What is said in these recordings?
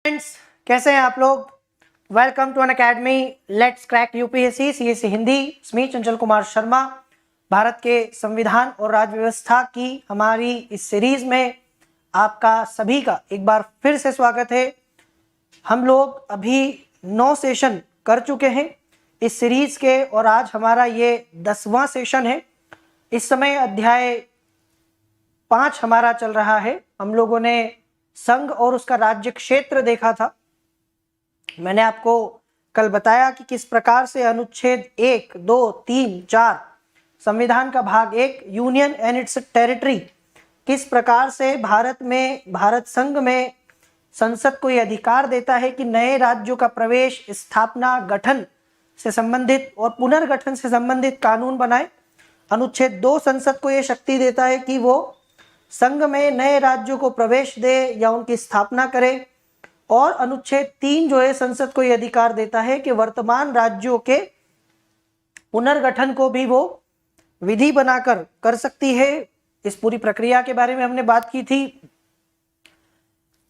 Friends, कैसे हैं आप लोग। Welcome to Unacademy let's crack UPSC CSC Hindi. स्मी चंचल कुमार शर्मा। भारत के संविधान और राज्य व्यवस्था की हमारी इस सीरीज में आपका सभी का एक बार फिर से स्वागत है। हम लोग अभी 9 सेशन कर चुके हैं इस सीरीज के और आज हमारा ये 10वां सेशन है। इस समय अध्याय 5 हमारा चल रहा है। हम लोगों ने संघ और उसका राज्य क्षेत्र देखा था। मैंने आपको कल बताया कि किस प्रकार से अनुच्छेद 1, 2, 3, 4 संविधान का भाग 1 यूनियन एंड इट्स टेरिटरी किस प्रकार से भारत संघ में संसद को यह अधिकार देता है कि नए राज्यों का प्रवेश, स्थापना, गठन से संबंधित और पुनर्गठन से संबंधित कानून बनाए। अनुच्छेद 2 संसद को यह शक्ति देता है कि वो संघ में नए राज्यों को प्रवेश दे या उनकी स्थापना करे। और अनुच्छेद 3 जो है संसद को यह अधिकार देता है कि वर्तमान राज्यों के पुनर्गठन को भी वो विधि बनाकर कर सकती है। इस पूरी प्रक्रिया के बारे में हमने बात की थी।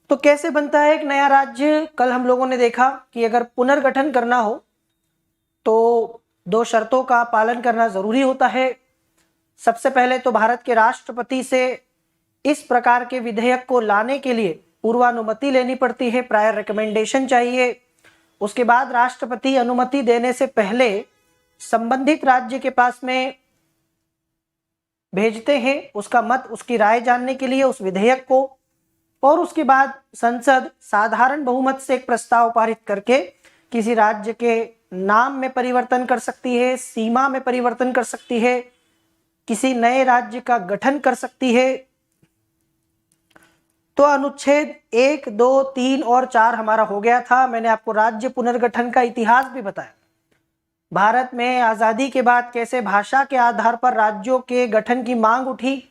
तो कैसे बनता है एक नया राज्य, कल हम लोगों ने देखा कि अगर पुनर्गठन करना हो तो 2 शर्तों का पालन करना जरूरी होता है। सबसे पहले तो भारत के राष्ट्रपति से इस प्रकार के विधेयक को लाने के लिए पूर्वानुमति लेनी पड़ती है, प्रायर रिकमेंडेशन चाहिए। उसके बाद राष्ट्रपति अनुमति देने से पहले संबंधित राज्य के पास में भेजते हैं उसका मत, उसकी राय जानने के लिए उस विधेयक को। और उसके बाद संसद साधारण बहुमत से एक प्रस्ताव पारित करके किसी राज्य के नाम में परिवर्तन कर सकती है, सीमा में परिवर्तन कर सकती है, किसी नए राज्य का गठन कर सकती है। तो अनुच्छेद 1, 2, 3 और 4 हमारा हो गया था। मैंने आपको राज्य पुनर्गठन का इतिहास भी बताया। भारत में आज़ादी के बाद कैसे भाषा के आधार पर राज्यों के गठन की मांग उठी।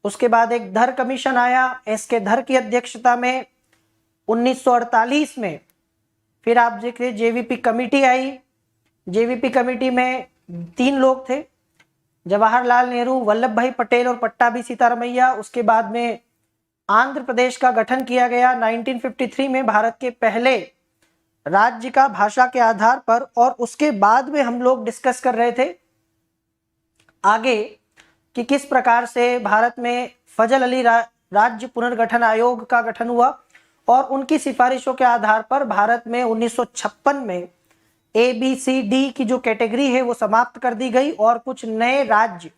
उसके बाद एक धर कमीशन आया, एस के धर की अध्यक्षता में 1948 में। फिर आप देखिए जेवीपी कमेटी आई। जेवीपी कमेटी में 3 लोग थे, जवाहरलाल नेहरू, वल्लभ भाई पटेल और पट्टाभी सीतारमैया। उसके बाद में आंध्र प्रदेश का गठन किया गया 1953 में भारत के पहले राज्य का भाषा के आधार पर। और उसके बाद में हम लोग डिस्कस कर रहे थे आगे कि किस प्रकार से भारत में फजल अली राज्य पुनर्गठन आयोग का गठन हुआ और उनकी सिफारिशों के आधार पर भारत में 1956 में ABCD की जो कैटेगरी है वो समाप्त कर दी गई और कुछ नए राज्य,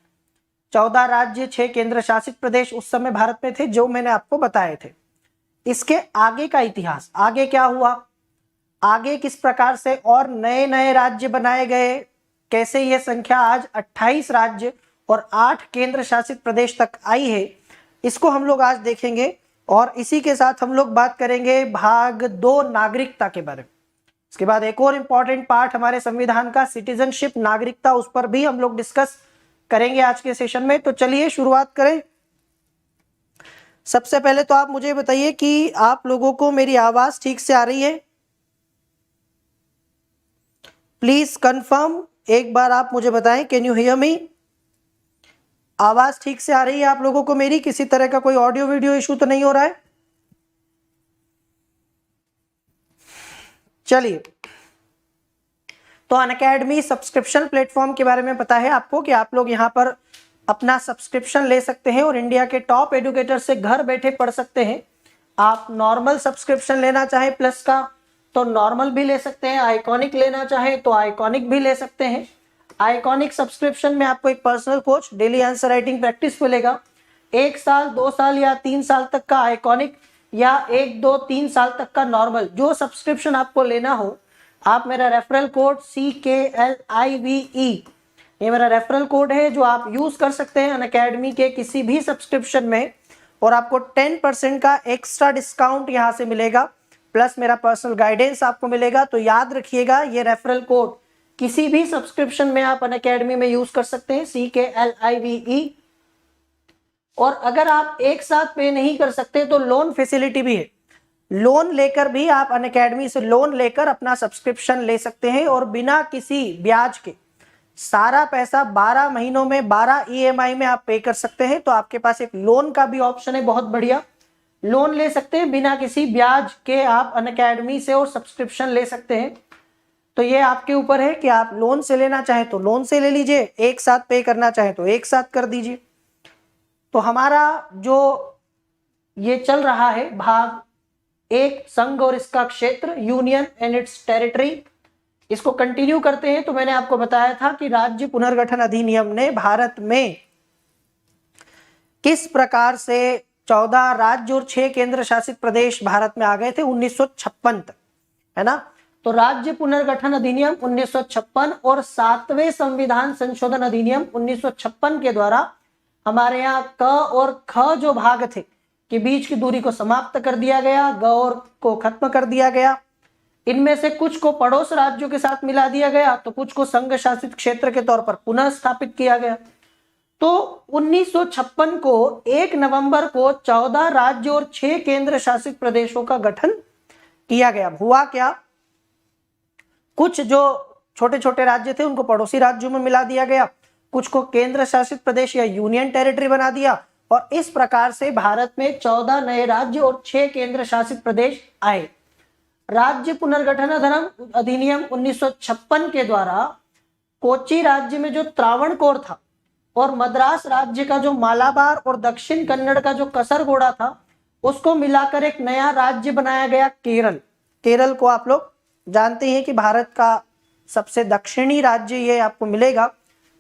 14 राज्य, 6 केंद्र शासित प्रदेश उस समय भारत में थे, जो मैंने आपको बताए थे। इसके आगे का इतिहास, आगे क्या हुआ, आगे किस प्रकार से और नए नए राज्य बनाए गए, कैसे यह संख्या आज 28 राज्य और 8 केंद्र शासित प्रदेश तक आई है, इसको हम लोग आज देखेंगे। और इसी के साथ हम लोग बात करेंगे भाग 2 नागरिकता के बारे में। इसके बाद एक और इम्पॉर्टेंट पार्ट हमारे संविधान का सिटीजनशिप, नागरिकता, उस पर भी हम लोग डिस्कस करेंगे आज के सेशन में। तो चलिए शुरुआत करें। सबसे पहले तो आप मुझे बताइए कि आप लोगों को मेरी आवाज ठीक से आ रही है। प्लीज कंफर्म, एक बार आप मुझे बताएं, कैन यू हियर मी। आवाज ठीक से आ रही है आप लोगों को मेरी? किसी तरह का कोई ऑडियो वीडियो इशू तो नहीं हो रहा है? चलिए, तो अनअकैडमी सब्सक्रिप्शन प्लेटफॉर्म के बारे में पता है आपको कि आप लोग यहाँ पर अपना सब्सक्रिप्शन ले सकते हैं और इंडिया के टॉप एजुकेटर से घर बैठे पढ़ सकते हैं। आप नॉर्मल सब्सक्रिप्शन लेना चाहें प्लस का तो नॉर्मल भी ले सकते हैं, आइकॉनिक लेना चाहें तो आइकॉनिक भी ले सकते हैं। आइकॉनिक सब्सक्रिप्शन में आपको एक personal coach, daily answer writing practice मिलेगा। 1 साल, 2 साल या 3 साल तक का आइकॉनिक या 1, 2, 3 साल तक का नॉर्मल, जो सब्सक्रिप्शन आपको लेना हो, आप मेरा रेफरल कोड CKLIVE, ये मेरा रेफरल कोड है जो आप यूज कर सकते हैं अनअकैडमी के किसी भी सब्सक्रिप्शन में और आपको 10% का एक्स्ट्रा डिस्काउंट यहाँ से मिलेगा, प्लस मेरा पर्सनल गाइडेंस आपको मिलेगा। तो याद रखिएगा, ये रेफरल कोड किसी भी सब्सक्रिप्शन में आप अनअकैडमी में यूज कर सकते हैं, CKLIVE। और अगर आप एक साथ पे नहीं कर सकते तो लोन फैसिलिटी भी है। लोन लेकर भी आप अनअकैडमी से लोन लेकर अपना सब्सक्रिप्शन ले सकते हैं और बिना किसी ब्याज के सारा पैसा 12 महीनों में 12 EMI में आप पे कर सकते हैं। तो आपके पास एक लोन का भी ऑप्शन है, बहुत बढ़िया। लोन ले सकते हैं बिना किसी ब्याज के, आप अनअकैडमी से और सब्सक्रिप्शन ले सकते हैं। तो ये आपके ऊपर है कि आप लोन से लेना चाहें तो लोन से ले लीजिए, एक साथ पे करना चाहें तो एक साथ कर दीजिए। तो हमारा जो ये चल रहा है भाग 1 संघ और इसका क्षेत्र, यूनियन एंड इट्स टेरिटरी, इसको कंटिन्यू करते हैं। तो मैंने आपको बताया था कि राज्य पुनर्गठन अधिनियम ने भारत में किस प्रकार से 14 राज्य और 6 केंद्र शासित प्रदेश भारत में आ गए थे 1956 तक, है ना। तो राज्य पुनर्गठन अधिनियम 1956 और 7वें संविधान संशोधन अधिनियम 1956 के द्वारा हमारे यहाँ क और ख जो भाग थे कि बीच की दूरी को समाप्त कर दिया गया, ग और को खत्म कर दिया गया। इनमें से कुछ को पड़ोस राज्यों के साथ मिला दिया गया, तो कुछ को संघ शासित क्षेत्र के तौर पर पुनः स्थापित किया गया। तो 1956 को 1 नवंबर को 14 राज्य और 6 केंद्र शासित प्रदेशों का गठन किया गया। हुआ क्या, कुछ जो छोटे छोटे राज्य थे उनको पड़ोसी राज्यों में मिला दिया गया, कुछ को केंद्र शासित प्रदेश या यूनियन टेरिटरी बना दिया, और इस प्रकार से भारत में 14 नए राज्य और 6 केंद्र शासित प्रदेश आए। राज्य पुनर्गठन अधिनियम 1956 के द्वारा कोची राज्य में जो त्रावणकोर था और मद्रास राज्य का जो मालाबार और दक्षिण कन्नड़ का जो कसरगोड़ा था, उसको मिलाकर एक नया राज्य बनाया गया, केरल। केरल को आप लोग जानते हैं कि भारत का सबसे दक्षिणी राज्य ये आपको मिलेगा।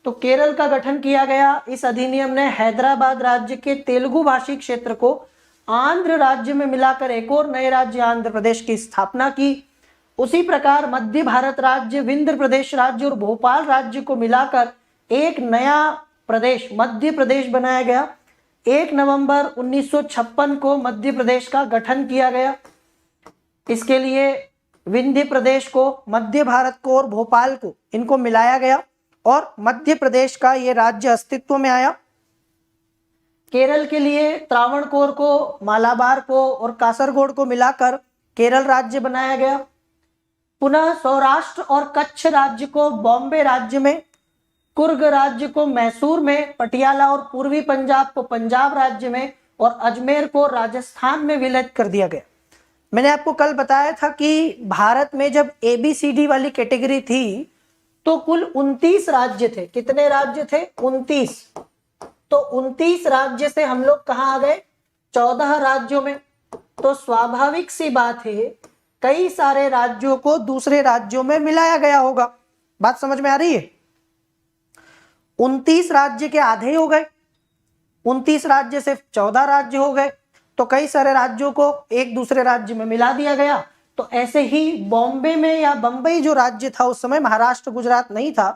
तो केरल का गठन किया गया। इस अधिनियम ने हैदराबाद राज्य के तेलुगु भाषी क्षेत्र को आंध्र राज्य में मिलाकर एक और नए राज्य आंध्र प्रदेश की स्थापना की। उसी प्रकार मध्य भारत राज्य, विंध्य प्रदेश राज्य और भोपाल राज्य को मिलाकर एक नया प्रदेश मध्य प्रदेश बनाया गया। 1 नवंबर 1956 को मध्य प्रदेश का गठन किया गया। इसके लिए विंध्य प्रदेश को, मध्य भारत को और भोपाल को, इनको मिलाया गया और मध्य प्रदेश का ये राज्य अस्तित्व में आया। केरल के लिए त्रावणकोर को, मालाबार को और कासरगोड को मिलाकर केरल राज्य बनाया गया। पुनः सौराष्ट्र और कच्छ राज्य को बॉम्बे राज्य में, कुर्ग राज्य को मैसूर में, पटियाला और पूर्वी पंजाब को पंजाब राज्य में और अजमेर को राजस्थान में विलय कर दिया गया। मैंने आपको कल बताया था कि भारत में जब ABCD वाली कैटेगरी थी तो कुल 29 राज्य थे। कितने राज्य थे? 29। तो 29 राज्य से हम लोग कहाँ आ गए? 14 राज्यों में। तो स्वाभाविक सी बात है, कई सारे राज्यों को दूसरे राज्यों में मिलाया गया होगा। बात समझ में आ रही है? 29 राज्य के आधे हो गए, 29 राज्य से 14 राज्य हो गए, तो कई सारे राज्यों को एक दूसरे राज्य में मिला दिया गया। तो ऐसे ही बॉम्बे में या बंबई जो राज्य था उस समय, महाराष्ट्र गुजरात नहीं था,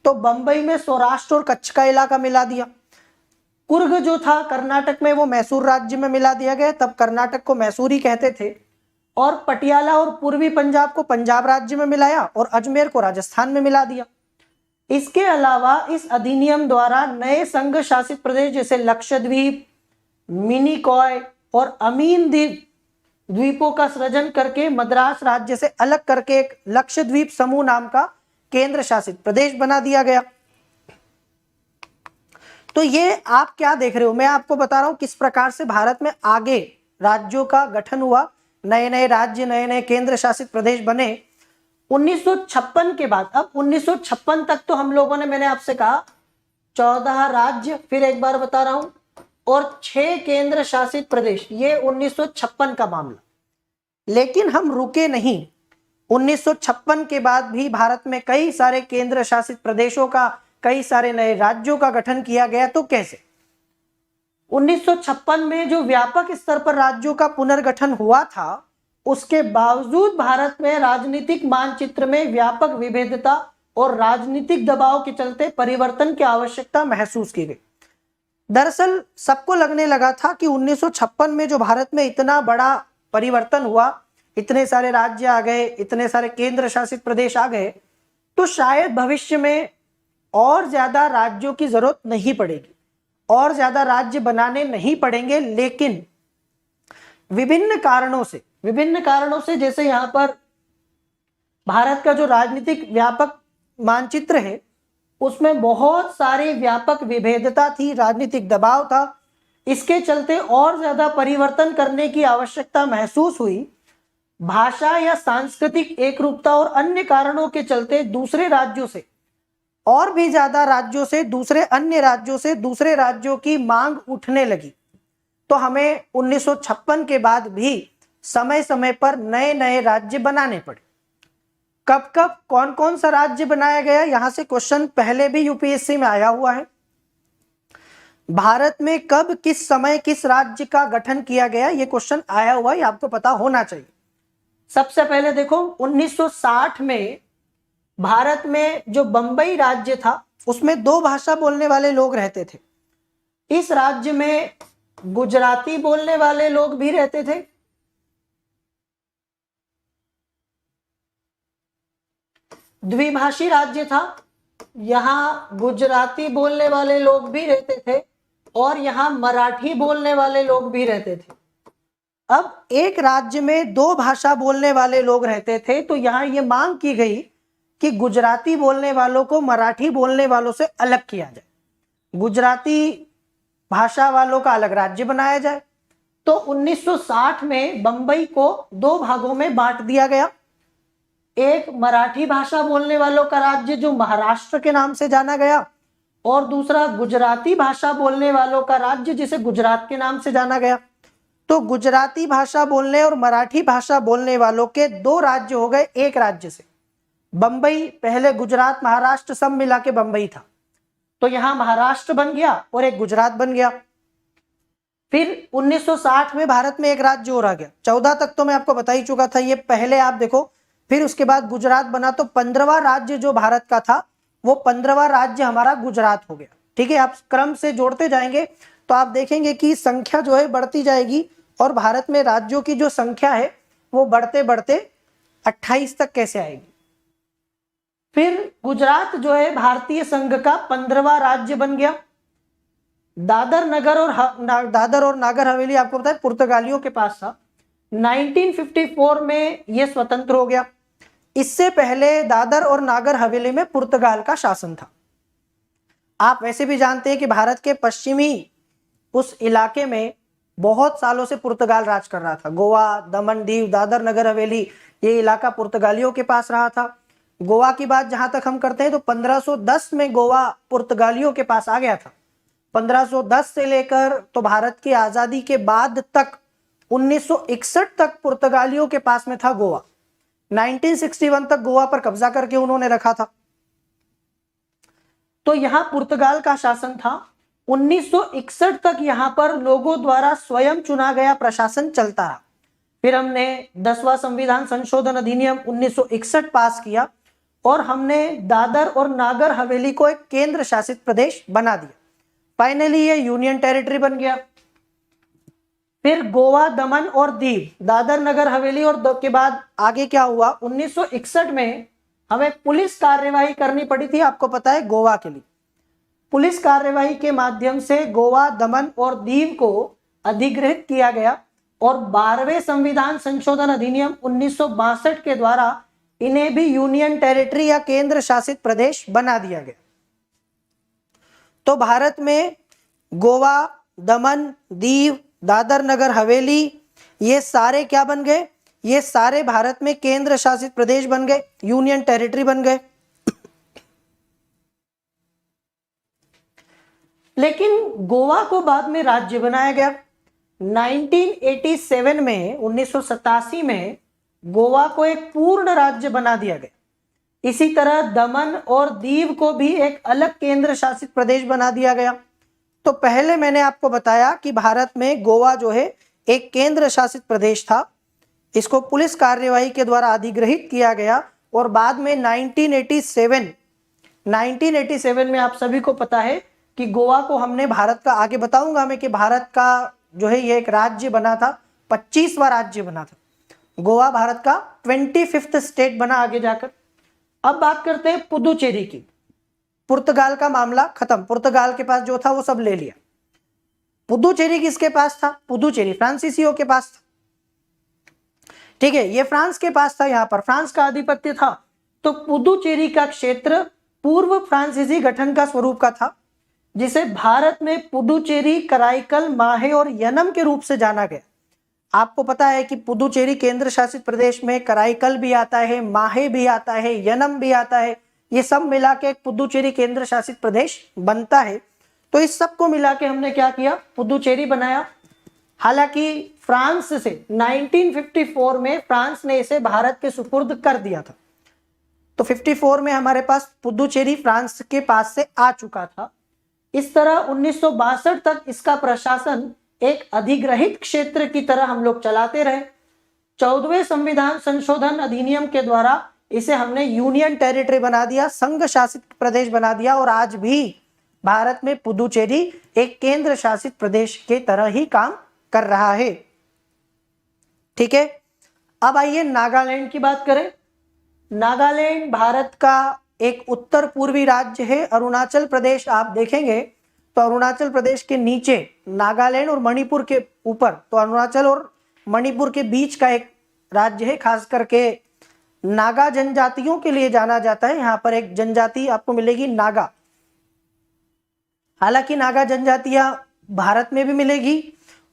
तो बंबई में सौराष्ट्र और कच्छ का इलाका मिला दिया। कुर्ग जो था कर्नाटक में, वो मैसूर राज्य में मिला दिया गया, तब कर्नाटक को मैसूरी कहते थे। और पटियाला और पूर्वी पंजाब को पंजाब राज्य में मिलाया और अजमेर को राजस्थान में मिला दिया। इसके अलावा इस अधिनियम द्वारा नए संघ शासित प्रदेश जैसे लक्षद्वीप, मिनिकॉय और अमीन द्वीपों का सृजन करके मद्रास राज्य से अलग करके एक लक्षद्वीप समूह नाम का केंद्र शासित प्रदेश बना दिया गया। तो ये आप क्या देख रहे हो, मैं आपको बता रहा हूं किस प्रकार से भारत में आगे राज्यों का गठन हुआ, नए नए राज्य, नए नए केंद्र शासित प्रदेश बने 1956 के बाद। अब 1956 तक तो हम लोगों ने, मैंने आपसे कहा 14 राज्य, फिर एक बार बता रहा हूं, और 6 केंद्र शासित प्रदेश, ये 1956 का मामला। लेकिन हम रुके नहीं। 1956 के बाद भी भारत में कई सारे केंद्र शासित प्रदेशों का, कई सारे नए राज्यों का गठन किया गया। तो कैसे? 1956 में जो व्यापक स्तर पर राज्यों का पुनर्गठन हुआ था, उसके बावजूद भारत में राजनीतिक मानचित्र में व्यापक विभेदता और राजनीतिक दबाव के चलते परिवर्तन की आवश्यकता महसूस की गई। दरअसल सबको लगने लगा था कि 1956 में जो भारत में इतना बड़ा परिवर्तन हुआ, इतने सारे राज्य आ गए, इतने सारे केंद्र शासित प्रदेश आ गए, तो शायद भविष्य में और ज्यादा राज्यों की जरूरत नहीं पड़ेगी, और ज्यादा राज्य बनाने नहीं पड़ेंगे। लेकिन विभिन्न कारणों से जैसे यहाँ पर भारत का जो राजनीतिक व्यापक मानचित्र है, उसमें बहुत सारी व्यापक विभेदता थी, राजनीतिक दबाव था, इसके चलते और ज्यादा परिवर्तन करने की आवश्यकता महसूस हुई। भाषा या सांस्कृतिक एकरूपता और अन्य कारणों के चलते दूसरे राज्यों से और भी ज्यादा राज्यों से दूसरे अन्य राज्यों से दूसरे राज्यों की मांग उठने लगी। तो हमें 1956 के बाद भी समय समय पर नए नए राज्य बनाने पड़े। कब कब कौन कौन सा राज्य बनाया गया, यहां से क्वेश्चन पहले भी यूपीएससी में आया हुआ है। भारत में कब किस समय किस राज्य का गठन किया गया, यह क्वेश्चन आया हुआ है, आपको पता होना चाहिए। सबसे पहले देखो 1960 में भारत में जो बंबई राज्य था उसमें 2 भाषा बोलने वाले लोग रहते थे। इस राज्य में गुजराती बोलने वाले लोग भी रहते थे, द्विभाषी राज्य था, यहां गुजराती बोलने वाले लोग भी रहते थे और यहां मराठी बोलने वाले लोग भी रहते थे। अब एक राज्य में 2 भाषा बोलने वाले लोग रहते थे, तो यहां यह मांग की गई कि गुजराती बोलने वालों को मराठी बोलने वालों से अलग किया जाए, गुजराती भाषा वालों का अलग राज्य बनाया जाए। तो 1960 में बंबई को 2 भागों में बांट दिया गया। एक मराठी भाषा बोलने वालों का राज्य जो महाराष्ट्र के नाम से जाना गया, और दूसरा गुजराती भाषा बोलने वालों का राज्य जिसे गुजरात के नाम से जाना गया। तो गुजराती भाषा बोलने और मराठी भाषा बोलने वालों के 2 राज्य हो गए एक राज्य से। बंबई पहले गुजरात महाराष्ट्र सब मिला के बंबई था, तो यहां महाराष्ट्र बन गया और एक गुजरात बन गया। फिर 1960 में भारत में एक राज्य और आ गया। 14 तक तो मैं आपको बता ही चुका था, ये पहले आप देखो। फिर उसके बाद गुजरात बना, तो 15वां राज्य जो भारत का था वो 15वां राज्य हमारा गुजरात हो गया। ठीक है, आप क्रम से जोड़ते जाएंगे तो आप देखेंगे कि संख्या जो है बढ़ती जाएगी और भारत में राज्यों की जो संख्या है वो बढ़ते बढ़ते 28 तक कैसे आएगी। फिर गुजरात जो है भारतीय संघ का 15वां राज्य बन गया। दादर और नागर हवेली आपको पता है पुर्तगालियों के पास था। 1954 में यह स्वतंत्र हो गया। इससे पहले दादर और नागर हवेली में पुर्तगाल का शासन था। आप वैसे भी जानते हैं कि भारत के पश्चिमी उस इलाके में बहुत सालों से पुर्तगाल राज कर रहा था। गोवा, दमन दीव, दादर नगर हवेली, ये इलाका पुर्तगालियों के पास रहा था। गोवा की बात जहां तक हम करते हैं तो 1510 में गोवा पुर्तगालियों के पास आ गया था। 1510 से लेकर तो भारत की आजादी के बाद तक 1961 तक पुर्तगालियों के पास में था गोवा। 1961 तक गोवा पर कब्जा करके उन्होंने रखा था, तो यहां पुर्तगाल का शासन था। 1961 तक यहां पर लोगों द्वारा स्वयं चुना गया प्रशासन चलता रहा। फिर हमने 10वां संविधान संशोधन अधिनियम 1961 पास किया और हमने दादर और नागर हवेली को एक केंद्र शासित प्रदेश बना दिया। फाइनली ये यूनियन टेरिटरी बन गया। फिर गोवा, दमन और दीव, दादर नगर हवेली और के बाद आगे क्या हुआ, 1961 में हमें पुलिस कार्यवाही करनी पड़ी थी, आपको पता है, गोवा के लिए। पुलिस कार्यवाही के माध्यम से गोवा, दमन और दीव को अधिग्रहित किया गया और 12वें संविधान संशोधन अधिनियम 1962 के द्वारा इन्हें भी यूनियन टेरिटरी या केंद्र शासित प्रदेश बना दिया गया। तो भारत में गोवा, दमन, दीव, दादर नगर हवेली, ये सारे क्या बन गए, ये सारे भारत में केंद्र शासित प्रदेश बन गए, यूनियन टेरिटरी बन गए। लेकिन गोवा को बाद में राज्य बनाया गया। 1987 में 1987 में गोवा को एक पूर्ण राज्य बना दिया गया। इसी तरह दमन और दीव को भी एक अलग केंद्र शासित प्रदेश बना दिया गया। तो पहले मैंने आपको बताया कि भारत में गोवा जो है एक केंद्र शासित प्रदेश था, इसको पुलिस कार्यवाही के द्वारा अधिग्रहित किया गया और बाद में 1987 में आप सभी को पता है कि गोवा को हमने भारत का, आगे बताऊंगा मैं कि भारत का जो है ये एक राज्य बना था, 25वां राज्य बना था। गोवा भारत का 25th स्टेट बना आगे जाकर। अब बात करते हैं पुदुचेरी की। पुर्तगाल का मामला खत्म, पुर्तगाल के पास जो था वो सब ले लिया। पुदुचेरी किसके पास था? पुदुचेरी फ्रांसीसियों के पास था। ठीक है, ये फ्रांस के पास था, यहां पर फ्रांस का आधिपत्य था। तो पुदुचेरी का क्षेत्र पूर्व फ्रांसीसी गठन का स्वरूप का था। जिसे भारत में पुडुचेरी, कराईकल, माहे और यनम के रूप से जाना गया। आपको पता है कि पुडुचेरी केंद्र शासित प्रदेश में कराईकल भी आता है, माहे भी आता है, यनम भी आता है, ये सब मिला के एक पुडुचेरी केंद्र शासित प्रदेश बनता है। तो इस सब को मिला के हमने क्या किया, पुडुचेरी बनाया। हालांकि फ्रांस से 1954 में फ्रांस ने इसे भारत के सुपुर्द कर दिया था। तो 54 में हमारे पास पुडुचेरी फ्रांस के पास से आ चुका था। इस तरह 1962 तक इसका प्रशासन एक अधिग्रहित क्षेत्र की तरह हम लोग चलाते रहे। 14वें संविधान संशोधन अधिनियम के द्वारा इसे हमने यूनियन टेरिटरी बना दिया, संघ शासित प्रदेश बना दिया, और आज भी भारत में पुडुचेरी एक केंद्र शासित प्रदेश के तरह ही काम कर रहा है। ठीक है, अब आइए नागालैंड की बात करें। नागालैंड भारत का एक उत्तर पूर्वी राज्य है। अरुणाचल प्रदेश आप देखेंगे तो अरुणाचल प्रदेश के नीचे नागालैंड और मणिपुर के ऊपर, तो अरुणाचल और मणिपुर के बीच का एक राज्य है। खास करके नागा जनजातियों के लिए जाना जाता है। यहाँ पर एक जनजाति आपको मिलेगी नागा। हालांकि नागा जनजातियां भारत में भी मिलेगी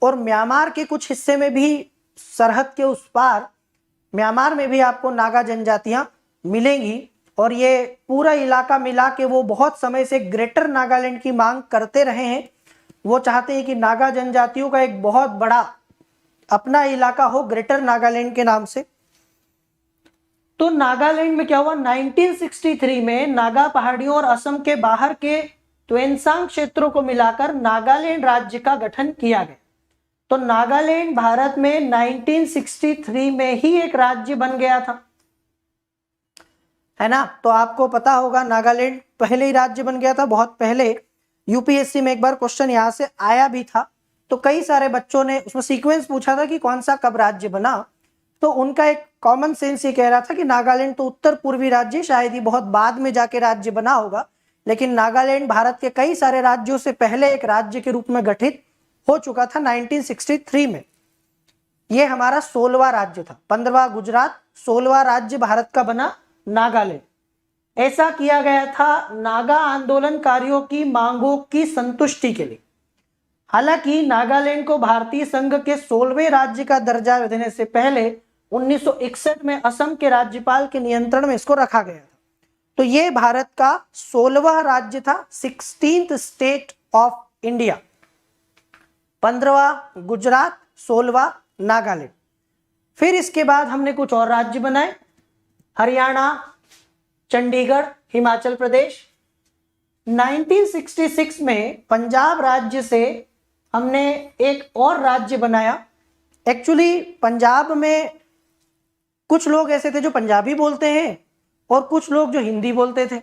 और म्यांमार के कुछ हिस्से में भी, सरहद के उस पार म्यांमार में भी आपको नागा जनजातियां मिलेंगी। और ये पूरा इलाका मिला के वो बहुत समय से ग्रेटर नागालैंड की मांग करते रहे हैं। वो चाहते हैं कि नागा जनजातियों का एक बहुत बड़ा अपना इलाका हो ग्रेटर नागालैंड के नाम से। तो नागालैंड में क्या हुआ, 1963 में नागा पहाड़ियों और असम के बाहर के त्वेंसांग क्षेत्रों को मिलाकर नागालैंड राज्य का गठन किया गया। तो नागालैंड भारत में 1963 में ही एक राज्य बन गया था, है ना। तो आपको पता होगा नागालैंड पहले ही राज्य बन गया था, बहुत पहले। यूपीएससी में एक बार क्वेश्चन यहाँ से आया भी था, तो कई सारे बच्चों ने उसमें सीक्वेंस पूछा था कि कौन सा कब राज्य बना। तो उनका एक कॉमन सेंस ये कह रहा था कि नागालैंड तो उत्तर पूर्वी राज्य, शायद ही बहुत बाद में जाके राज्य बना होगा। लेकिन नागालैंड भारत के कई सारे राज्यों से पहले एक राज्य के रूप में गठित हो चुका था 1963 में। ये हमारा 16वां राज्य था। 15वां गुजरात, 16वां राज्य भारत का बना नागालैंड। ऐसा किया गया था नागा आंदोलनकारियों की मांगों की संतुष्टि के लिए। हालांकि नागालैंड को भारतीय संघ के 16वें राज्य का दर्जा देने से पहले 1961 में असम के राज्यपाल के नियंत्रण में इसको रखा गया था। तो ये भारत का 16वां राज्य था, 16th स्टेट ऑफ इंडिया। 15वां गुजरात, 16वां नागालैंड। फिर इसके बाद हमने कुछ और राज्य बनाए, हरियाणा, चंडीगढ़, हिमाचल प्रदेश। 1966 में पंजाब राज्य से हमने एक और राज्य बनाया। एक्चुअली पंजाब में कुछ लोग ऐसे थे जो पंजाबी बोलते हैं और कुछ लोग जो हिंदी बोलते थे।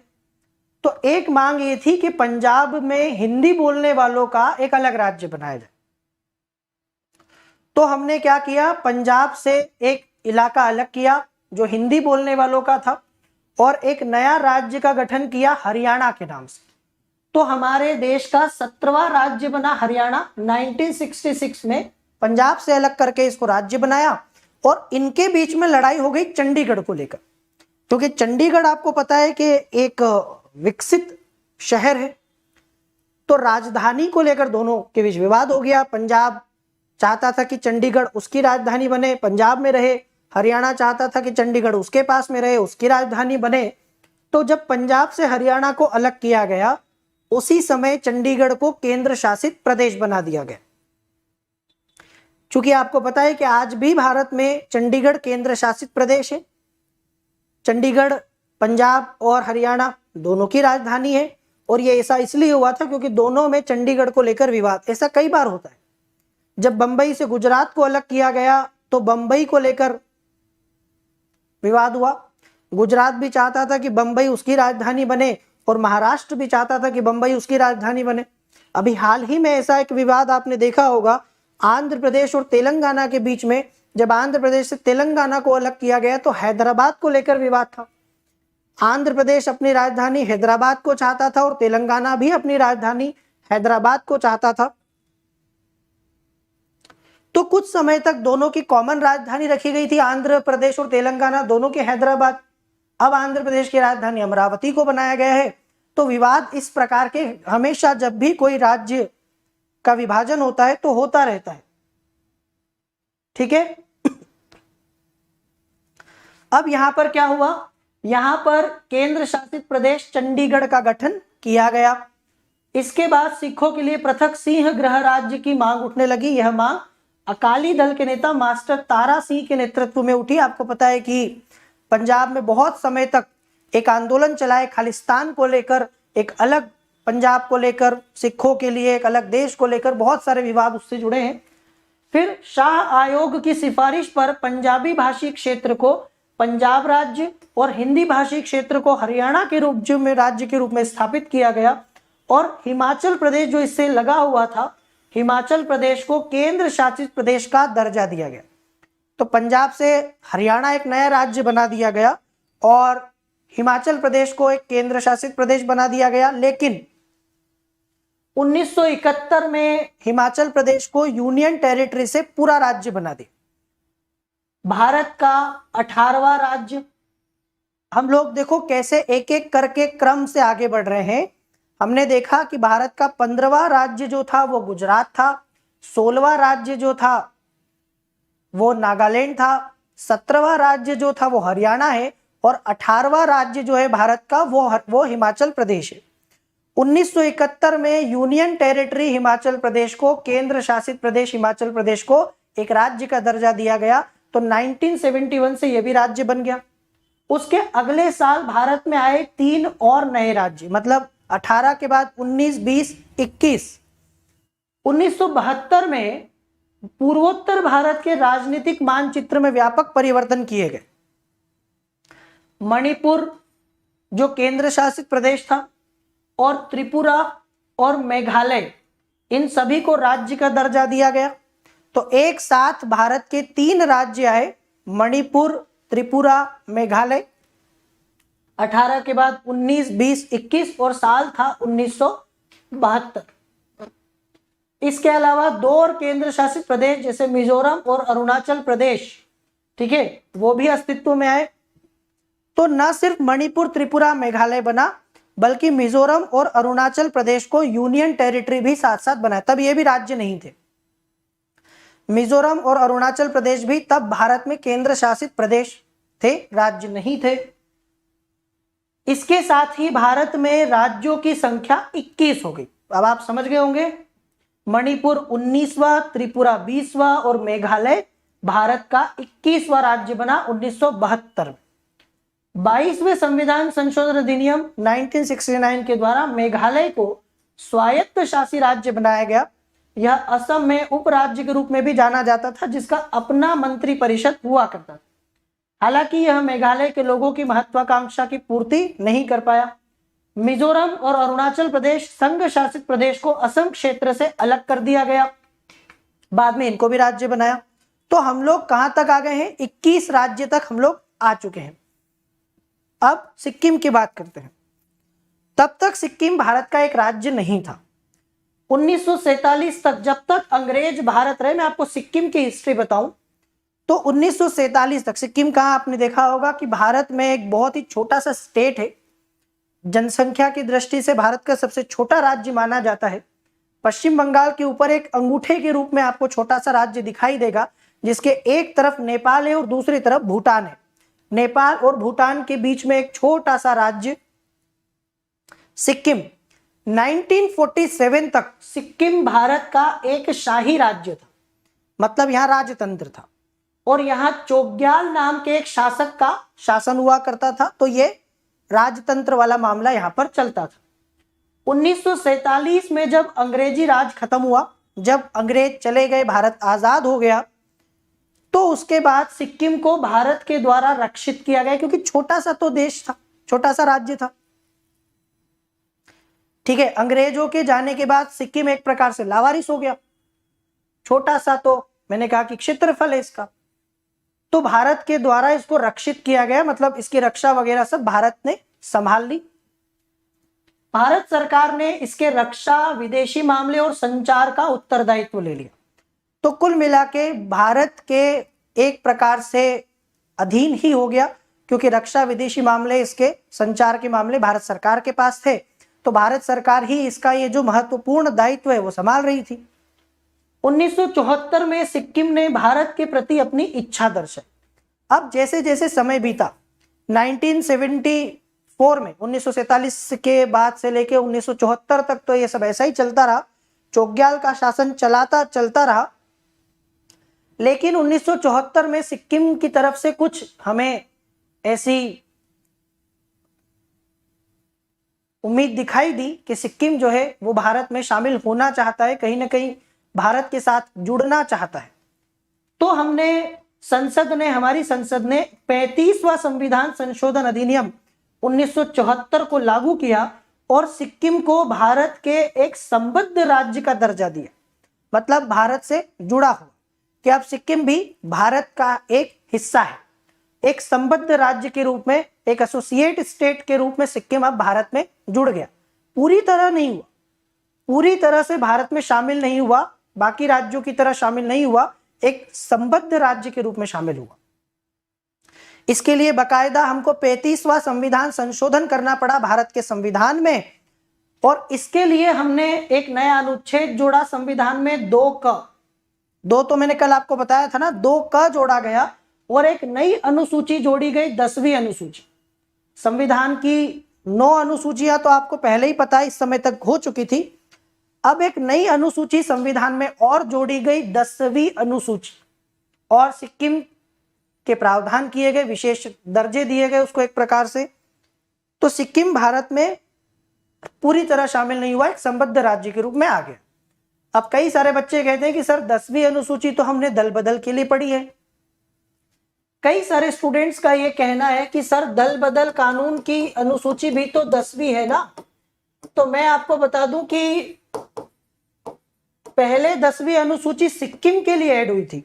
तो एक मांग ये थी कि पंजाब में हिंदी बोलने वालों का एक अलग राज्य बनाया जाए। तो हमने क्या किया, पंजाब से एक इलाका अलग किया जो हिंदी बोलने वालों का था और एक नया राज्य का गठन किया हरियाणा के नाम से। तो हमारे देश का 17वां राज्य बना हरियाणा। 1966 में पंजाब से अलग करके इसको राज्य बनाया और इनके बीच में लड़ाई हो गई चंडीगढ़ को लेकर, क्योंकि चंडीगढ़ आपको पता है कि एक विकसित शहर है। तो राजधानी को लेकर दोनों के बीच विवाद हो गया। पंजाब चाहता था कि चंडीगढ़ उसकी राजधानी बने, पंजाब में रहे। हरियाणा चाहता था कि चंडीगढ़ उसके पास में रहे, उसकी राजधानी बने। तो जब पंजाब से हरियाणा को अलग किया गया, उसी समय चंडीगढ़ को केंद्र शासित प्रदेश बना दिया गया। चूंकि आपको पता है कि आज भी भारत में चंडीगढ़ केंद्र शासित प्रदेश है। चंडीगढ़ पंजाब और हरियाणा दोनों की राजधानी है। और ये ऐसा इसलिए हुआ था क्योंकि दोनों में चंडीगढ़ को लेकर विवाद, ऐसा कई बार होता है। जब बंबई से गुजरात को अलग किया गया तो बंबई को लेकर विवाद हुआ। गुजरात भी चाहता था कि बंबई उसकी राजधानी बने और महाराष्ट्र भी चाहता था कि बंबई उसकी राजधानी बने। अभी हाल ही में ऐसा एक विवाद आपने देखा होगा आंध्र प्रदेश और तेलंगाना के बीच में। जब आंध्र प्रदेश से तेलंगाना को अलग किया गया तो हैदराबाद को लेकर विवाद था। आंध्र प्रदेश अपनी राजधानी हैदराबाद को चाहता था और तेलंगाना भी अपनी राजधानी हैदराबाद को चाहता था। तो कुछ समय तक दोनों की कॉमन राजधानी रखी गई थी, आंध्र प्रदेश और तेलंगाना दोनों के हैदराबाद। अब आंध्र प्रदेश की राजधानी अमरावती को बनाया गया है। तो विवाद इस प्रकार के हमेशा जब भी कोई राज्य का विभाजन होता है तो होता रहता है। ठीक है, अब यहां पर क्या हुआ, यहां पर केंद्र शासित प्रदेश चंडीगढ़ का गठन किया गया। इसके बाद सिखों के लिए पृथक सिंह गृह राज्य की मांग उठने लगी। यह मांग अकाली दल के नेता मास्टर तारा सिंह के नेतृत्व में उठी। आपको पता है कि पंजाब में बहुत समय तक एक आंदोलन चला है खालिस्तान को लेकर, एक अलग पंजाब को लेकर, सिखों के लिए एक अलग देश को लेकर, बहुत सारे विवाद उससे जुड़े हैं। फिर शाह आयोग की सिफारिश पर पंजाबी भाषी क्षेत्र को पंजाब राज्य और हिंदी भाषी क्षेत्र को हरियाणा के राज्य के रूप में स्थापित किया गया और हिमाचल प्रदेश जो इससे लगा हुआ था, हिमाचल प्रदेश को केंद्र शासित प्रदेश का दर्जा दिया गया। तो पंजाब से हरियाणा एक नया राज्य बना दिया गया और हिमाचल प्रदेश को एक केंद्र शासित प्रदेश बना दिया गया। लेकिन 1971 में हिमाचल प्रदेश को यूनियन टेरिटरी से पूरा राज्य बना दिया। भारत का 18वां राज्य। हम लोग देखो कैसे एक एक करके क्रम से आगे बढ़ रहे हैं। हमने देखा कि भारत का 15वां राज्य जो था वो गुजरात था, 16वां राज्य जो था वो नागालैंड था, 17वां राज्य जो था वो हरियाणा है और 18वां राज्य जो है भारत का वो हिमाचल प्रदेश है। 1971 में यूनियन टेरिटरी हिमाचल प्रदेश को, केंद्र शासित प्रदेश हिमाचल प्रदेश को एक राज्य का दर्जा दिया गया। तो 1971 से यह भी राज्य बन गया। उसके अगले साल भारत में आए 3 और नए राज्य, मतलब 18 के बाद 19, 20, 21। 1972 में पूर्वोत्तर भारत के राजनीतिक मानचित्र में व्यापक परिवर्तन किए गए। मणिपुर जो केंद्र शासित प्रदेश था और त्रिपुरा और मेघालय, इन सभी को राज्य का दर्जा दिया गया। तो एक साथ भारत के 3 राज्य आए, मणिपुर, त्रिपुरा, मेघालय। 18 के बाद 19, 20, 21 और साल था 1972। इसके अलावा 2 और केंद्र शासित प्रदेश जैसे मिजोरम और अरुणाचल प्रदेश, ठीक है, वो भी अस्तित्व में आए। तो न सिर्फ मणिपुर, त्रिपुरा, मेघालय बना, बल्कि मिजोरम और अरुणाचल प्रदेश को यूनियन टेरिटरी भी साथ साथ बनाया। तब ये भी राज्य नहीं थे। मिजोरम और अरुणाचल प्रदेश भी तब भारत में केंद्र शासित प्रदेश थे, राज्य नहीं थे। इसके साथ ही भारत में राज्यों की संख्या 21 हो गई। अब आप समझ गए होंगे, मणिपुर 19वां, त्रिपुरा 20वां और मेघालय भारत का 21वां राज्य बना 1972 में। 22वें संविधान संशोधन अधिनियम 1969 के द्वारा मेघालय को स्वायत्त शासी राज्य बनाया गया। यह असम में उपराज्य के रूप में भी जाना जाता था, जिसका अपना मंत्री परिषद हुआ करता था। हालांकि यह मेघालय के लोगों की महत्वाकांक्षा की पूर्ति नहीं कर पाया। मिजोरम और अरुणाचल प्रदेश संघ शासित प्रदेश को असम क्षेत्र से अलग कर दिया गया। बाद में इनको भी राज्य बनाया। तो हम लोग कहां तक आ गए हैं? 21 राज्य तक हम लोग आ चुके हैं। अब सिक्किम की बात करते हैं। तब तक सिक्किम भारत का एक राज्य नहीं था। 1947 तक, जब तक अंग्रेज भारत रहे, मैं आपको सिक्किम की हिस्ट्री बताऊं तो 1947 तक सिक्किम कहां, आपने देखा होगा कि भारत में एक बहुत ही छोटा सा स्टेट है। जनसंख्या की दृष्टि से भारत का सबसे छोटा राज्य माना जाता है। पश्चिम बंगाल के ऊपर एक अंगूठे के रूप में आपको छोटा सा राज्य दिखाई देगा, जिसके एक तरफ नेपाल है और दूसरी तरफ भूटान है। नेपाल और भूटान के बीच में एक छोटा सा राज्य सिक्किम। 1947 तक सिक्किम भारत का एक शाही राज्य था, मतलब यहां राजतंत्र था और यहां चोग्याल नाम के एक शासक का शासन हुआ करता था। तो ये राजतंत्र वाला मामला यहां पर चलता था। 1947 में जब अंग्रेजी राज खत्म हुआ, जब अंग्रेज चले गए, भारत आजाद हो गया, तो उसके बाद सिक्किम को भारत के द्वारा रक्षित किया गया, क्योंकि छोटा सा तो देश था, छोटा सा राज्य था। ठीक है, अंग्रेजों के जाने के बाद सिक्किम एक प्रकार से लावारिस हो गया। छोटा सा तो मैंने कहा कि क्षेत्रफल है इसका, तो भारत के द्वारा इसको रक्षित किया गया, मतलब इसकी रक्षा वगैरह सब भारत ने संभाल ली। भारत सरकार ने इसके रक्षा, विदेशी मामले और संचार का उत्तरदायित्व ले लिया। तो कुल मिला के भारत के एक प्रकार से अधीन ही हो गया, क्योंकि रक्षा, विदेशी मामले, इसके संचार के मामले भारत सरकार के पास थे। तो भारत सरकार ही इसका ये जो महत्वपूर्ण दायित्व है वो संभाल रही थी। 1974 में सिक्किम ने भारत के प्रति अपनी इच्छा दर्शाई। अब जैसे जैसे समय बीता, 1974 में 1947 के बाद से लेके 1974 तक तो ये सब ऐसा ही चलता रहा, चोग्याल का शासन चलता रहा। लेकिन 1974 में सिक्किम की तरफ से कुछ हमें ऐसी उम्मीद दिखाई दी कि सिक्किम जो है वो भारत में शामिल होना चाहता है, कहीं ना कहीं भारत के साथ जुड़ना चाहता है। तो हमारी संसद ने 35वां संविधान संशोधन अधिनियम 1974 को लागू किया और सिक्किम को भारत के एक संबद्ध राज्य का दर्जा दिया, मतलब भारत से जुड़ा हुआ, कि अब सिक्किम भी भारत का एक हिस्सा है। एक संबद्ध राज्य के रूप में, एक एसोसिएट स्टेट के रूप में सिक्किम अब भारत में जुड़ गया। पूरी तरह नहीं हुआ, पूरी तरह से भारत में शामिल नहीं हुआ, बाकी राज्यों की तरह शामिल नहीं हुआ, एक संबद्ध राज्य के रूप में शामिल हुआ। इसके लिए बकायदा हमको 35वां संविधान संशोधन करना पड़ा भारत के संविधान में, और इसके लिए हमने एक नया अनुच्छेद जोड़ा संविधान में, 2 तो मैंने कल आपको बताया था ना, 2 जोड़ा गया और एक नई अनुसूची जोड़ी गई, 10वीं अनुसूची। संविधान की 9 अनुसूचियां तो आपको पहले ही पता है, इस समय तक हो चुकी थी। अब एक नई अनुसूची संविधान में और जोड़ी गई, 10वीं अनुसूची, और सिक्किम के प्रावधान किए गए, विशेष दर्जे दिए गए उसको एक प्रकार से। तो सिक्किम भारत में पूरी तरह शामिल नहीं हुआ, एक संबद्ध राज्य के रूप में आ गया। अब कई सारे बच्चे कहते हैं कि सर 10वीं अनुसूची तो हमने दल बदल के लिए पढ़ी है। कई सारे स्टूडेंट्स का ये कहना है कि सर दल बदल कानून की अनुसूची भी तो 10वीं है ना। तो मैं आपको बता दूं कि पहले 10वीं अनुसूची सिक्किम के लिए ऐड हुई थी,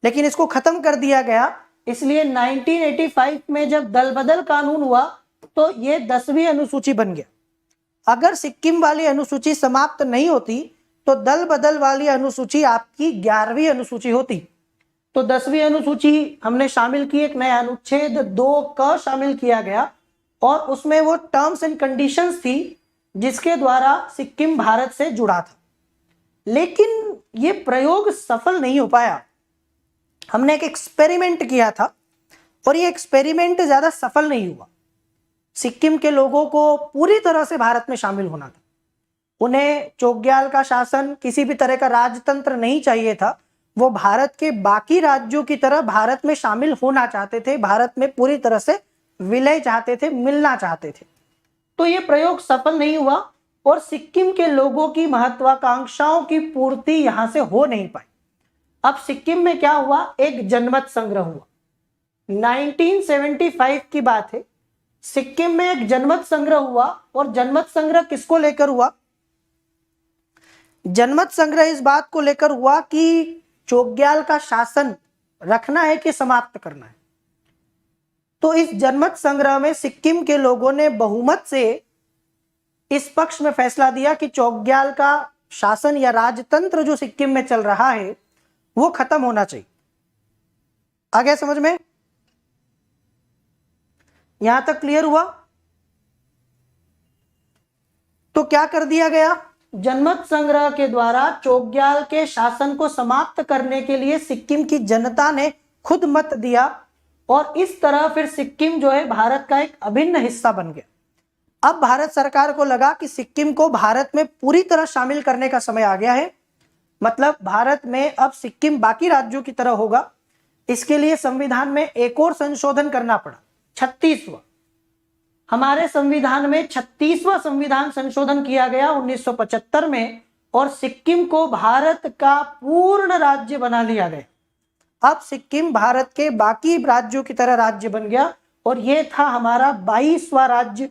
लेकिन इसको खत्म कर दिया गया। इसलिए 1985 में जब दल बदल कानून हुआ तो ये 10वीं अनुसूची बन गया। अगर सिक्किम वाली अनुसूची समाप्त नहीं होती तो दल बदल वाली अनुसूची आपकी 11वीं अनुसूची होती। तो 10वीं अनुसूची हमने शामिल की, एक नया अनुच्छेद 2 शामिल किया गया, और उसमें वो टर्म्स एंड कंडीशंस थी जिसके द्वारा सिक्किम भारत से जुड़ा था। लेकिन ये प्रयोग सफल नहीं हो पाया। हमने एक एक्सपेरिमेंट किया था और ये एक्सपेरिमेंट ज्यादा सफल नहीं हुआ। सिक्किम के लोगों को पूरी तरह से भारत में शामिल होना था, उन्हें चोग्याल का शासन, किसी भी तरह का राजतंत्र नहीं चाहिए था। वो भारत के बाकी राज्यों की तरह भारत में शामिल होना चाहते थे, भारत में पूरी तरह से विलय चाहते थे, मिलना चाहते थे। तो ये प्रयोग सफल नहीं हुआ और सिक्किम के लोगों की महत्वाकांक्षाओं की पूर्ति यहां से हो नहीं पाई। अब सिक्किम में क्या हुआ, एक जनमत संग्रह हुआ। 1975 की बात है, सिक्किम में एक जनमत संग्रह हुआ। और जनमत संग्रह किसको लेकर हुआ? जनमत संग्रह इस बात को लेकर हुआ कि चोग्याल का शासन रखना है कि समाप्त करना है। तो इस जनमत संग्रह में सिक्किम के लोगों ने बहुमत से इस पक्ष में फैसला दिया कि चोग्याल का शासन या राजतंत्र जो सिक्किम में चल रहा है वो खत्म होना चाहिए। आ गया समझ में? यहां तक क्लियर हुआ? तो क्या कर दिया गया, जनमत संग्रह के द्वारा चोग्याल के शासन को समाप्त करने के लिए सिक्किम की जनता ने खुद मत दिया, और इस तरह फिर सिक्किम जो है भारत का एक अभिन्न हिस्सा बन गया। अब भारत सरकार को लगा कि सिक्किम को भारत में पूरी तरह शामिल करने का समय आ गया है, मतलब भारत में अब सिक्किम बाकी राज्यों की तरह होगा। इसके लिए संविधान में एक और संशोधन करना पड़ा, 36वां। हमारे संविधान में 36वां संविधान संशोधन किया गया 1975 में, और सिक्किम को भारत का पूर्ण राज्य बना लिया गया। अब सिक्किम भारत के बाकी राज्यों की तरह राज्य बन गया, और यह था हमारा 22वां राज्य।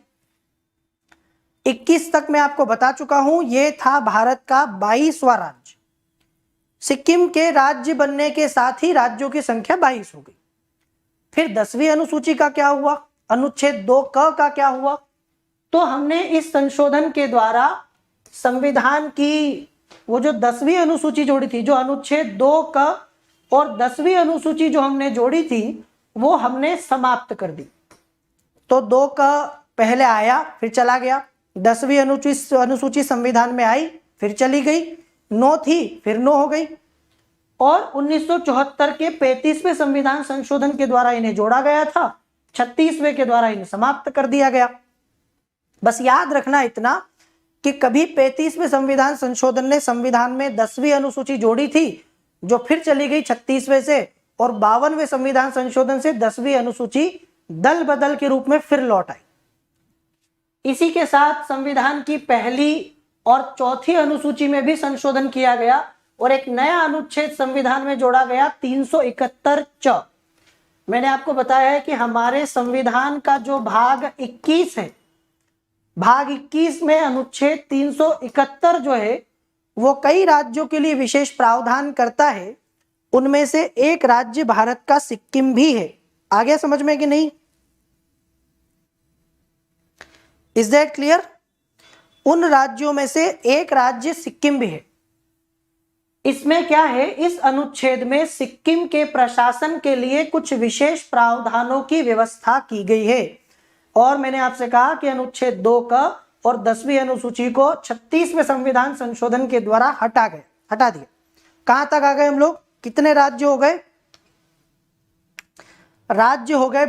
21 तक मैं आपको बता चुका हूं, यह था भारत का 22वां राज्य। सिक्किम के राज्य बनने के साथ ही राज्यों की संख्या 22 हो गई। फिर 10वीं अनुसूची का क्या हुआ, अनुच्छेद 2 का क्या हुआ? तो हमने इस संशोधन के द्वारा संविधान की वो जो 10वीं अनुसूची जोड़ी थी, जो अनुच्छेद 2 और 10वीं अनुसूची जो हमने जोड़ी थी वो हमने समाप्त कर दी। तो 2 पहले आया फिर चला गया, 10वीं अनुसूची संविधान में आई, फिर चली गई, 9 थी फिर 9 हो गई, और 1974 के 35वें संविधान संशोधन के द्वारा इन्हें जोड़ा गया था, 36वें के द्वारा इन्हें समाप्त कर दिया गया। बस याद रखना इतना कि कभी 35वें संविधान संशोधन ने संविधान में 10वीं अनुसूची जोड़ी थी, जो फिर चली गई 36वें से, और 52वें संविधान संशोधन से 10वीं अनुसूची दल बदल के रूप में फिर लौट आई। इसी के साथ संविधान की पहली और चौथी अनुसूची में भी संशोधन किया गया और एक नया अनुच्छेद संविधान में जोड़ा गया, 371 च। मैंने आपको बताया है कि हमारे संविधान का जो भाग 21 है, भाग 21 में अनुच्छेद 371 जो है वो कई राज्यों के लिए विशेष प्रावधान करता है। उनमें से एक राज्य भारत का सिक्किम भी है। आ गया समझ में कि नहीं? Is that clear? उन राज्यों में से एक राज्य सिक्किम भी है। इसमें क्या है, इस अनुच्छेद में सिक्किम के प्रशासन के लिए कुछ विशेष प्रावधानों की व्यवस्था की गई है। और मैंने आपसे कहा कि अनुच्छेद 2 का और 10वीं अनुसूची को 36वें संविधान संशोधन के द्वारा हटा दिया। कहां तक आ गए हम लोग? कितने राज्य हो गए? राज्य हो गए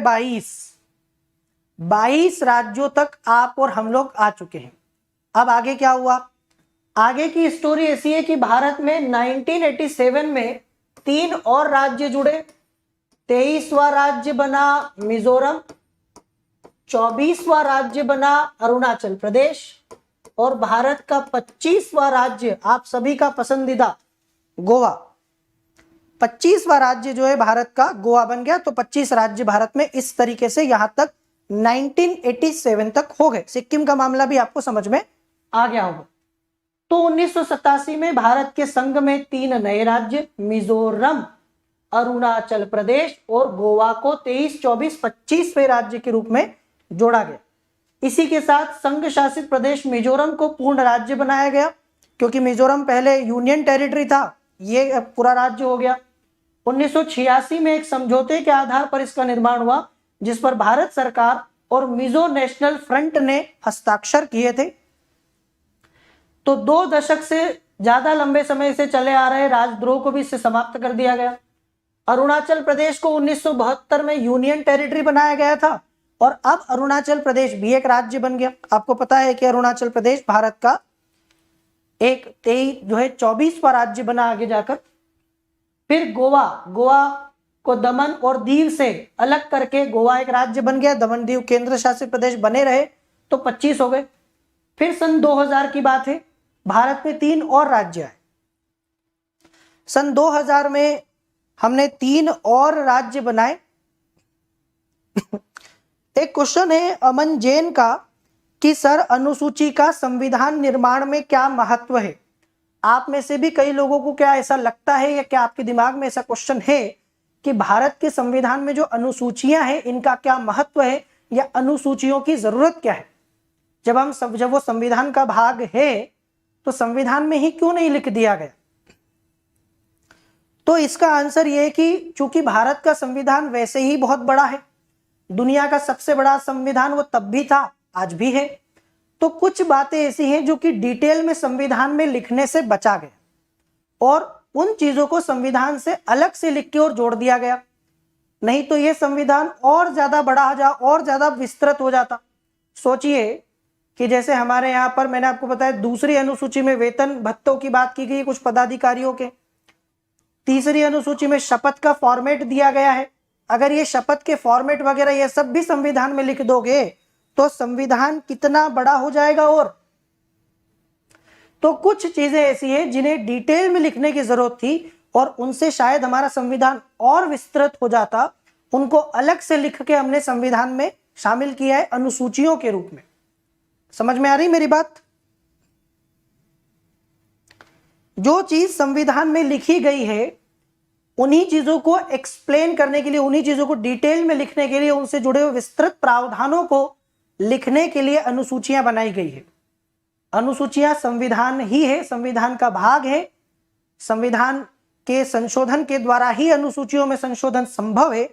22 राज्यों तक आप और हम लोग आ चुके हैं। अब आगे क्या हुआ? आगे की स्टोरी ऐसी है कि भारत में 1987 में 3 और राज्य जुड़े। 23वां राज्य बना मिजोरम, 24वां राज्य बना अरुणाचल प्रदेश, और भारत का 25वां राज्य, आप सभी का पसंदीदा, गोवा। 25वां राज्य जो है भारत का गोवा बन गया। तो 25 राज्य भारत में इस तरीके से यहां तक 1987 तक हो गए। सिक्किम का मामला भी आपको समझ में आ गया होगा। तो 1987 में भारत के संघ में 3 नए राज्य, मिजोरम, अरुणाचल प्रदेश और गोवा को 23, 24, 25वें राज्य के रूप में जोड़ा गया। इसी के साथ संघ शासित प्रदेश मिजोरम को पूर्ण राज्य बनाया गया, क्योंकि मिजोरम पहले यूनियन टेरिटरी था, ये पूरा राज्य हो गया। 1986 में एक समझौते के आधार पर इसका निर्माण हुआ, जिस पर भारत सरकार और मिजो नेशनल फ्रंट ने हस्ताक्षर किए थे। तो 2 दशक से ज्यादा लंबे समय से चले आ रहे राजद्रोह को भी इससे समाप्त कर दिया गया। अरुणाचल प्रदेश को 1972 में यूनियन टेरिटरी बनाया गया था, और अब अरुणाचल प्रदेश भी एक राज्य बन गया। आपको पता है कि अरुणाचल प्रदेश भारत का एक 24वां राज्य बना आगे जाकर। फिर गोवा को दमन और दीव से अलग करके गोवा एक राज्य बन गया, दमन दीव केंद्र शासित प्रदेश बने रहे, तो 25 हो गए। फिर सन 2000 की बात है, भारत में 3 और राज्य आए। सन 2000 में हमने 3 और राज्य बनाए। एक क्वेश्चन है अमन जैन का कि सर अनुसूची का संविधान निर्माण में क्या महत्व है? आप में से भी कई लोगों को क्या ऐसा लगता है, या क्या आपके दिमाग में ऐसा क्वेश्चन है कि भारत के संविधान में जो अनुसूचियां हैं इनका क्या महत्व है, या अनुसूचियों की जरूरत क्या है? जब वो संविधान का भाग है तो संविधान में ही क्यों नहीं लिख दिया गया? तो इसका आंसर ये है कि चूंकि भारत का संविधान वैसे ही बहुत बड़ा है, दुनिया का सबसे बड़ा संविधान वो तब भी था, आज भी है, तो कुछ बातें ऐसी हैं जो कि डिटेल में संविधान में लिखने से बचा गया, और उन चीजों को संविधान से अलग से लिख के और जोड़ दिया गया। नहीं तो ये संविधान और ज्यादा बड़ा और ज्यादा विस्तृत हो जाता। सोचिए कि जैसे हमारे यहाँ पर मैंने आपको बताया, दूसरी अनुसूची में वेतन भत्तों की बात की गई कुछ पदाधिकारियों के, तीसरी अनुसूची में शपथ का फॉर्मेट दिया गया है। अगर ये शपथ के फॉर्मेट वगैरह ये सब भी संविधान में लिख दोगे तो संविधान कितना बड़ा हो जाएगा। और तो कुछ चीजें ऐसी हैं जिन्हें डिटेल में लिखने की जरूरत थी, और उनसे शायद हमारा संविधान और विस्तृत हो जाता। उनको अलग से लिख के हमने संविधान में शामिल किया है अनुसूचियों के रूप में। समझ में आ रही मेरी बात? जो चीज संविधान में लिखी गई है उन्हीं चीजों को एक्सप्लेन करने के लिए, उन्हीं चीजों को डिटेल में लिखने के लिए, उनसे जुड़े हुए विस्तृत प्रावधानों को लिखने के लिए अनुसूचियां बनाई गई है। अनुसूचियां संविधान ही है, संविधान का भाग है। संविधान के संशोधन के द्वारा ही अनुसूचियों में संशोधन संभव है,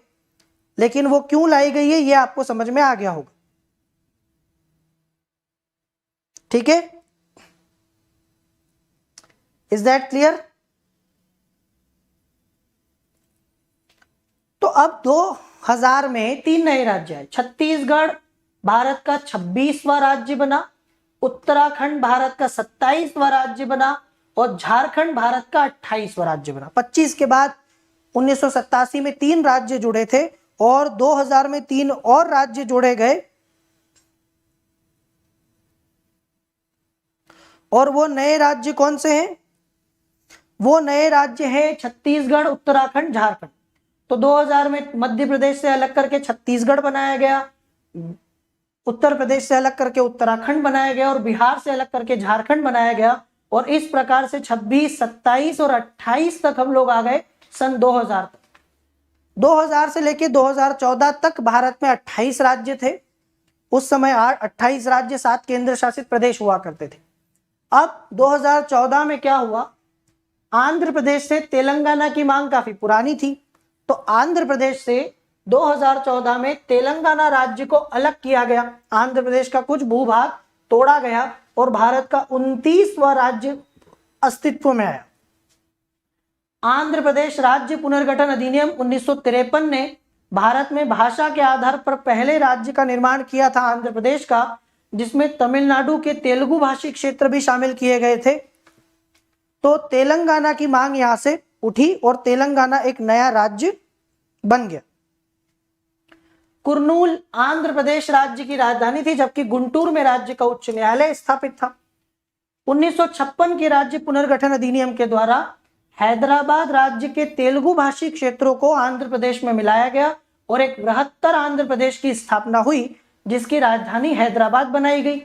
लेकिन वो क्यों लाई गई है ये आपको समझ में आ गया होगा। ठीक है, इज दैट क्लियर? तो अब 2000 में 3 नए राज्य आए। छत्तीसगढ़ भारत का 26वां राज्य बना, उत्तराखंड भारत का 27वां राज्य बना और झारखंड भारत का 28वां राज्य बना। 25 के बाद 1987 में 3 राज्य जुड़े थे और 2000 में 3 और राज्य जोड़े गए, और वो नए राज्य कौन से हैं? वो नए राज्य हैं छत्तीसगढ़, उत्तराखंड, झारखंड। तो 2000 में मध्य प्रदेश से अलग करके छत्तीसगढ़ बनाया गया, उत्तर प्रदेश से अलग करके उत्तराखंड बनाया गया और बिहार से अलग करके झारखंड बनाया गया। और इस प्रकार से 26, 27 और 28 तक हम लोग आ गए सन 2000 तक। 2000 से लेके 2014 तक भारत में 28 राज्य थे। उस समय 28 राज्य, 7 केंद्र शासित प्रदेश हुआ करते थे। अब 2014 में क्या हुआ, आंध्र प्रदेश से तेलंगाना की मांग काफी पुरानी थी, तो आंध्र प्रदेश से 2014 में तेलंगाना राज्य को अलग किया गया। आंध्र प्रदेश का कुछ भूभाग तोड़ा गया और भारत का 29वां राज्य अस्तित्व में आया। आंध्र प्रदेश राज्य पुनर्गठन अधिनियम 1953 ने भारत में भाषा के आधार पर पहले राज्य का निर्माण किया था आंध्र प्रदेश का, जिसमें तमिलनाडु के तेलुगु भाषी क्षेत्र भी शामिल किए गए थे। तो तेलंगाना की मांग यहां से उठी और तेलंगाना एक नया राज्य बन गया। कुर्नूल आंध्र प्रदेश राज्य की राजधानी थी, जबकि गुंटूर में राज्य का उच्च न्यायालय स्थापित था। 1956 के राज्य पुनर्गठन अधिनियम के द्वारा हैदराबाद राज्य के तेलुगु भाषी क्षेत्रों को आंध्र प्रदेश में मिलाया गया और एक बृहत्तर आंध्र प्रदेश की स्थापना हुई, जिसकी राजधानी हैदराबाद बनाई गई।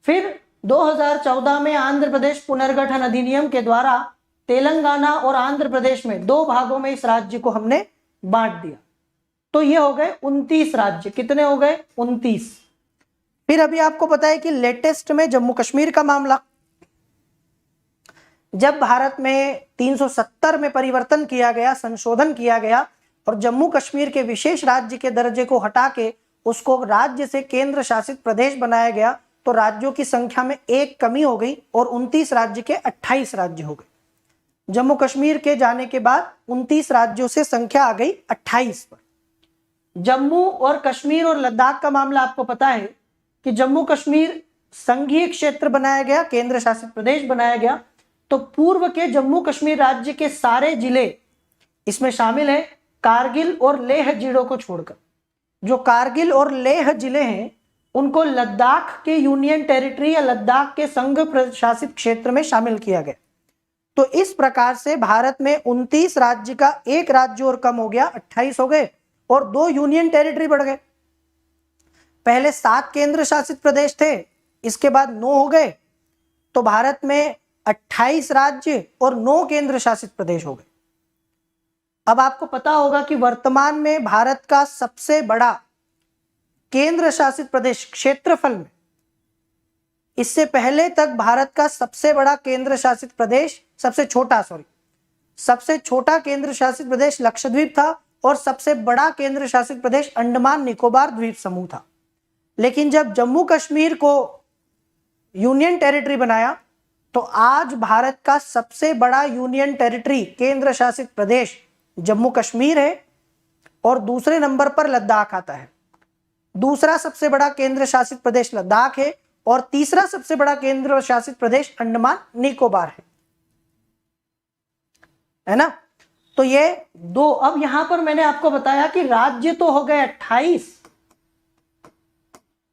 फिर 2014 में आंध्र प्रदेश पुनर्गठन अधिनियम के द्वारा तेलंगाना और आंध्र प्रदेश में 2 भागों में इस राज्य को हमने बांट दिया। तो ये हो गए 29 राज्य। कितने हो गए? 29। फिर अभी आपको पता है कि लेटेस्ट में जम्मू कश्मीर का मामला, जब भारत में 370 में परिवर्तन किया गया, संशोधन किया गया और जम्मू कश्मीर के विशेष राज्य के दर्जे को हटा के उसको राज्य से केंद्र शासित प्रदेश बनाया गया, तो राज्यों की संख्या में 1 कमी हो गई और 29 राज्य के 28 राज्य हो गए। जम्मू कश्मीर के जाने के बाद 29 राज्यों से संख्या आ गई 28 पर। जम्मू और कश्मीर और लद्दाख का मामला आपको पता है कि जम्मू कश्मीर संघीय क्षेत्र बनाया गया, केंद्र शासित प्रदेश बनाया गया, तो पूर्व के जम्मू कश्मीर राज्य के सारे जिले इसमें शामिल हैं, कारगिल और लेह जिलों को छोड़कर। जो कारगिल और लेह जिले हैं उनको लद्दाख के यूनियन टेरिटरी या लद्दाख के संघ प्रशासित क्षेत्र में शामिल किया गया। तो इस प्रकार से भारत में 29 राज्य का 1 राज्य और कम हो गया, 28 हो गए और 2 यूनियन टेरिटरी बढ़ गए। पहले 7 केंद्र शासित प्रदेश थे, इसके बाद 9 हो गए, तो भारत में 28 राज्य और 9 केंद्र शासित प्रदेश हो गए। अब आपको पता होगा कि वर्तमान में भारत का सबसे बड़ा केंद्र शासित प्रदेश क्षेत्रफल में, इससे पहले तक भारत का सबसे बड़ा केंद्र शासित प्रदेश, सबसे छोटा केंद्र शासित प्रदेश लक्षद्वीप था और सबसे बड़ा केंद्र शासित प्रदेश अंडमान निकोबार द्वीप समूह था। लेकिन जब जम्मू कश्मीर को यूनियन टेरिटरी बनाया, तो आज भारत का सबसे बड़ा यूनियन टेरिटरी केंद्र शासित प्रदेश जम्मू कश्मीर है और दूसरे नंबर पर लद्दाख आता है। दूसरा सबसे बड़ा केंद्र शासित प्रदेश लद्दाख है और तीसरा सबसे बड़ा केंद्र शासित प्रदेश अंडमान निकोबार है ना। तो ये 2। अब यहां पर मैंने आपको बताया कि राज्य तो हो गए 28,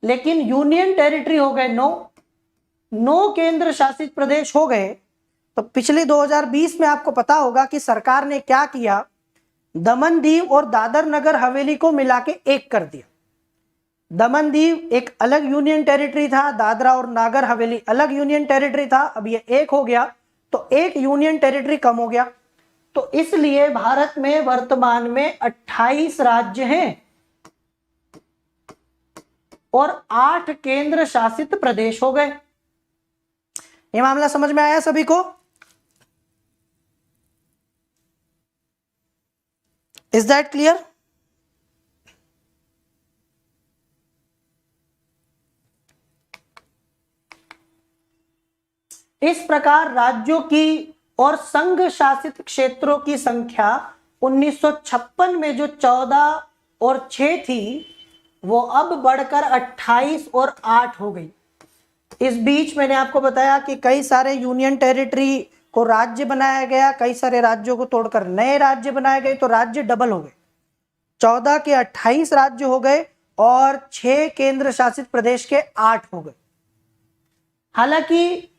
लेकिन यूनियन टेरिटरी हो गए 9 केंद्र शासित प्रदेश हो गए। तो पिछले 2020 में आपको पता होगा कि सरकार ने क्या किया, दमन दीव और दादर नगर हवेली को मिला के 1 कर दिया। दमन दीव एक अलग यूनियन टेरिटरी था, दादरा और नागर हवेली अलग यूनियन टेरिटरी था, अब ये 1 हो गया, तो 1 यूनियन टेरिटरी कम हो गया। तो इसलिए भारत में वर्तमान में 28 राज्य हैं और 8 केंद्र शासित प्रदेश हो गए। ये मामला समझ में आया सभी को? Is that clear? इस प्रकार राज्यों की और संघ शासित क्षेत्रों की संख्या 1956 में जो 14 और 6 थी वो अब बढ़कर 28 और 8 हो गई। इस बीच मैंने आपको बताया कि कई सारे यूनियन टेरिटरी को राज्य बनाया गया, कई सारे राज्यों को तोड़कर नए राज्य बनाए गए, तो राज्य डबल हो गए, 14 के 28 राज्य हो गए और 6 केंद्र शासित प्रदेश के 8 हो गए। हालांकि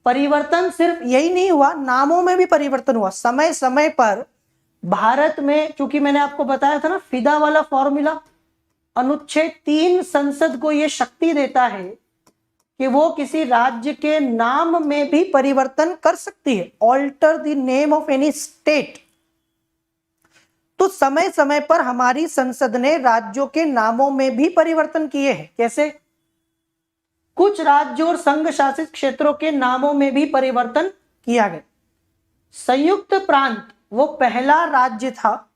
परिवर्तन सिर्फ यही नहीं हुआ, नामों में भी परिवर्तन हुआ। समय समय पर भारत में, चूंकि मैंने आपको बताया था ना फिदा वाला फॉर्मूला, अनुच्छेद 3 संसद को यह शक्ति देता है कि वो किसी राज्य के नाम में भी परिवर्तन कर सकती है, alter the name of any state. तो समय समय पर हमारी संसद ने राज्यों के नामों में भी परिवर्तन किए हैं। कैसे? कुछ राज्यों और संघ शासित क्षेत्रों के नामों में भी परिवर्तन किया गया। संयुक्त प्रांत वो पहला राज्य था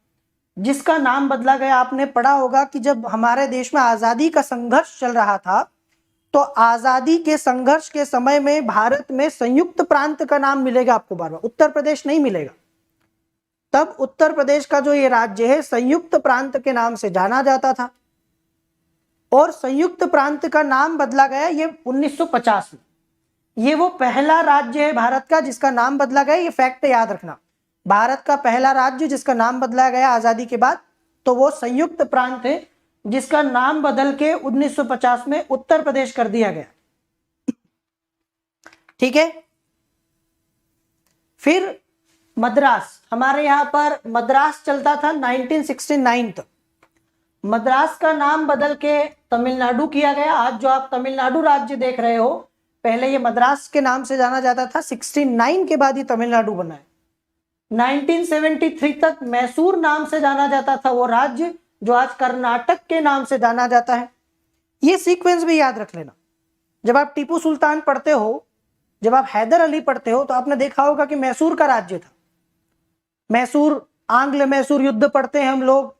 जिसका नाम बदला गया। आपने पढ़ा होगा कि जब हमारे देश में आजादी का संघर्ष चल रहा था तो आजादी के संघर्ष के समय में भारत में संयुक्त प्रांत का नाम मिलेगा आपको बार बार, उत्तर प्रदेश नहीं मिलेगा। तब उत्तर प्रदेश का जो ये राज्य है संयुक्त प्रांत के नाम से जाना जाता था और संयुक्त प्रांत का नाम बदला गया ये 1950 में। ये वो पहला राज्य है भारत का जिसका नाम बदला गया, ये फैक्ट याद रखना। भारत का पहला राज्य जिसका नाम बदला गया आजादी के बाद तो वो संयुक्त प्रांत है जिसका नाम बदल के 1950 में उत्तर प्रदेश कर दिया गया। ठीक है। फिर मद्रास, हमारे यहां पर मद्रास चलता था 1969 तक। मद्रास का नाम बदल के तमिलनाडु किया गया। आज जो आप तमिलनाडु राज्य देख रहे हो, पहले ये मद्रास के नाम से जाना जाता था, 69 के बाद ही तमिलनाडु बना है। 1973 तक मैसूर नाम से जाना जाता था वो राज्य जो आज कर्नाटक के नाम से जाना जाता है। ये सीक्वेंस भी याद रख लेना। जब आप टीपू सुल्तान पढ़ते हो, जब आप हैदर अली पढ़ते हो तो आपने देखा होगा कि मैसूर का राज्य था। मैसूर, आंग्ल मैसूर युद्ध पढ़ते हैं हम लोग,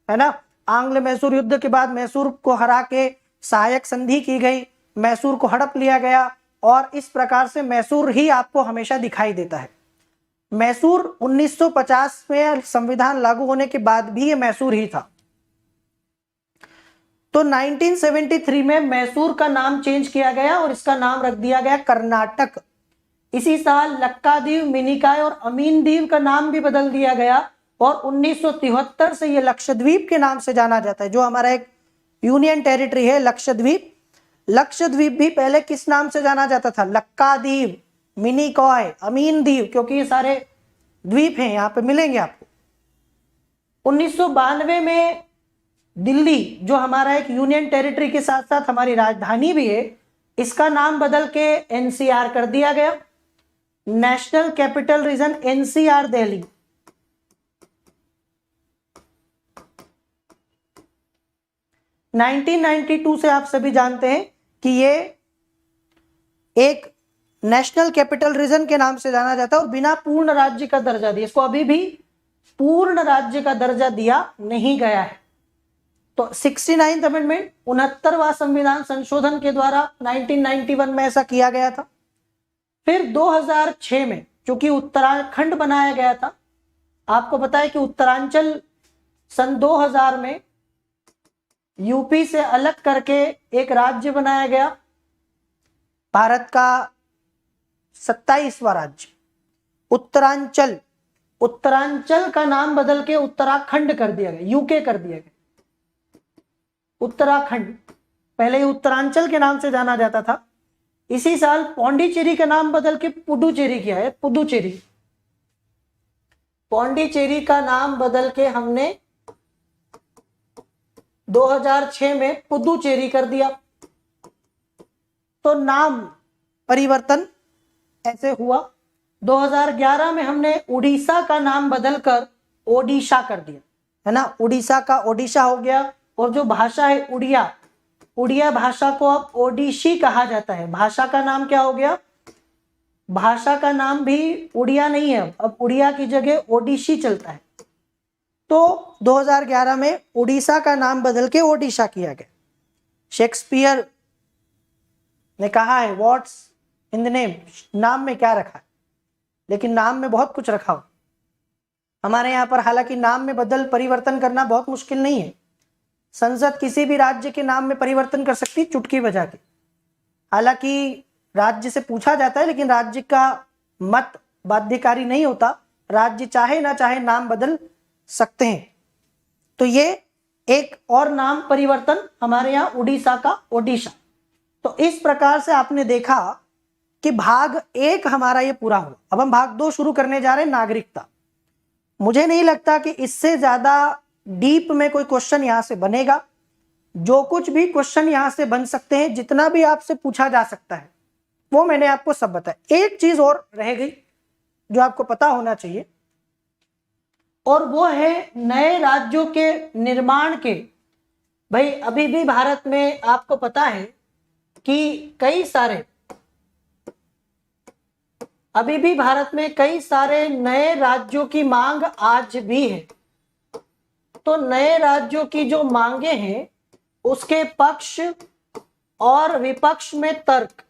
है ना। आंग्ल मैसूर युद्ध के बाद मैसूर को हरा के सहायक संधि की गई, मैसूर को हड़प लिया गया और इस प्रकार से मैसूर ही आपको हमेशा दिखाई देता है। मैसूर 1950 में संविधान लागू होने के बाद भी ये मैसूर ही था। तो 1973 में मैसूर का नाम चेंज किया गया और इसका नाम रख दिया गया कर्नाटक। इसी साल लक्कादीव, मिनिकॉय और अमीन दीव का नाम भी बदल दिया गया और 1973 से ये लक्षद्वीप के नाम से जाना जाता है, जो हमारा एक यूनियन टेरिटरी है लक्षद्वीप। लक्षद्वीप भी पहले किस नाम से जाना जाता था? लक्कादीव, मिनिकॉय, अमीन दीव, क्योंकि ये सारे द्वीप हैं, यहां पे मिलेंगे आपको। 1992 में दिल्ली, जो हमारा एक यूनियन टेरिटरी के साथ साथ हमारी राजधानी भी है, इसका नाम बदल के एनसीआर कर दिया गया, national capital region NCR Delhi. (1992) से आप सभी जानते हैं कि ये एक नेशनल कैपिटल रीजन के नाम से जाना जाता है और बिना पूर्ण राज्य का दर्जा दिया, इसको अभी भी पूर्ण राज्य का दर्जा दिया नहीं गया है। तो 69th अमेंडमेंट, 69वां संविधान संशोधन के द्वारा 1991 में ऐसा किया गया था। फिर 2006 में चूंकि उत्तराखंड बनाया गया था, आपको पता है कि उत्तरांचल सन 2000 में यूपी से अलग करके एक राज्य बनाया गया, भारत का 27वां राज्य उत्तरांचल। उत्तरांचल का नाम बदल के उत्तराखंड कर दिया गया, यूके कर दिया गया। उत्तराखंड पहले उत्तरांचल के नाम से जाना जाता था। इसी साल पौंडीचेरी का नाम बदल के पुडुचेरी किया है, पुडुचेरी। पौंडीचेरी का नाम बदल के हमने 2006 में पुडुचेरी कर दिया। तो नाम परिवर्तन ऐसे हुआ। 2011 में हमने उड़ीसा का नाम बदलकर ओडिशा कर दिया, है ना। उड़ीसा का ओडिशा हो गया और जो भाषा है उड़िया, उड़िया भाषा को अब ओडिशी कहा जाता है। भाषा का नाम क्या हो गया? भाषा का नाम भी उड़िया नहीं है, अब उड़िया की जगह ओडिशी चलता है। तो 2011 में उड़ीसा का नाम बदल के ओडिशा किया गया। शेक्सपियर ने कहा है, व्हाट्स इन द नेम, नाम में क्या रखा है, लेकिन नाम में बहुत कुछ रखा हो। हमारे यहाँ पर हालांकि नाम में बदल परिवर्तन करना बहुत मुश्किल नहीं है। संसद किसी भी राज्य के नाम में परिवर्तन कर सकती है चुटकी बजा के। हालांकि राज्य से पूछा जाता है लेकिन राज्य का मत बाध्यकारी नहीं होता, राज्य चाहे ना चाहे नाम बदल सकते हैं। तो ये एक और नाम परिवर्तन हमारे यहाँ उड़ीसा का ओडिशा। तो इस प्रकार से आपने देखा कि भाग 1 हमारा ये पूरा हुआ। अब हम भाग 2 शुरू करने जा रहे हैं, नागरिकता। मुझे नहीं लगता कि इससे ज्यादा डीप में कोई क्वेश्चन यहां से बनेगा। जो कुछ भी क्वेश्चन यहां से बन सकते हैं, जितना भी आपसे पूछा जा सकता है, वो मैंने आपको सब बताया। एक चीज और रह गई जो आपको पता होना चाहिए, और वो है नए राज्यों के निर्माण के। भाई अभी भी भारत में आपको पता है कि कई सारे नए राज्यों की मांग आज भी है। तो नए राज्यों की जो मांगे हैं उसके पक्ष और विपक्ष में तर्क,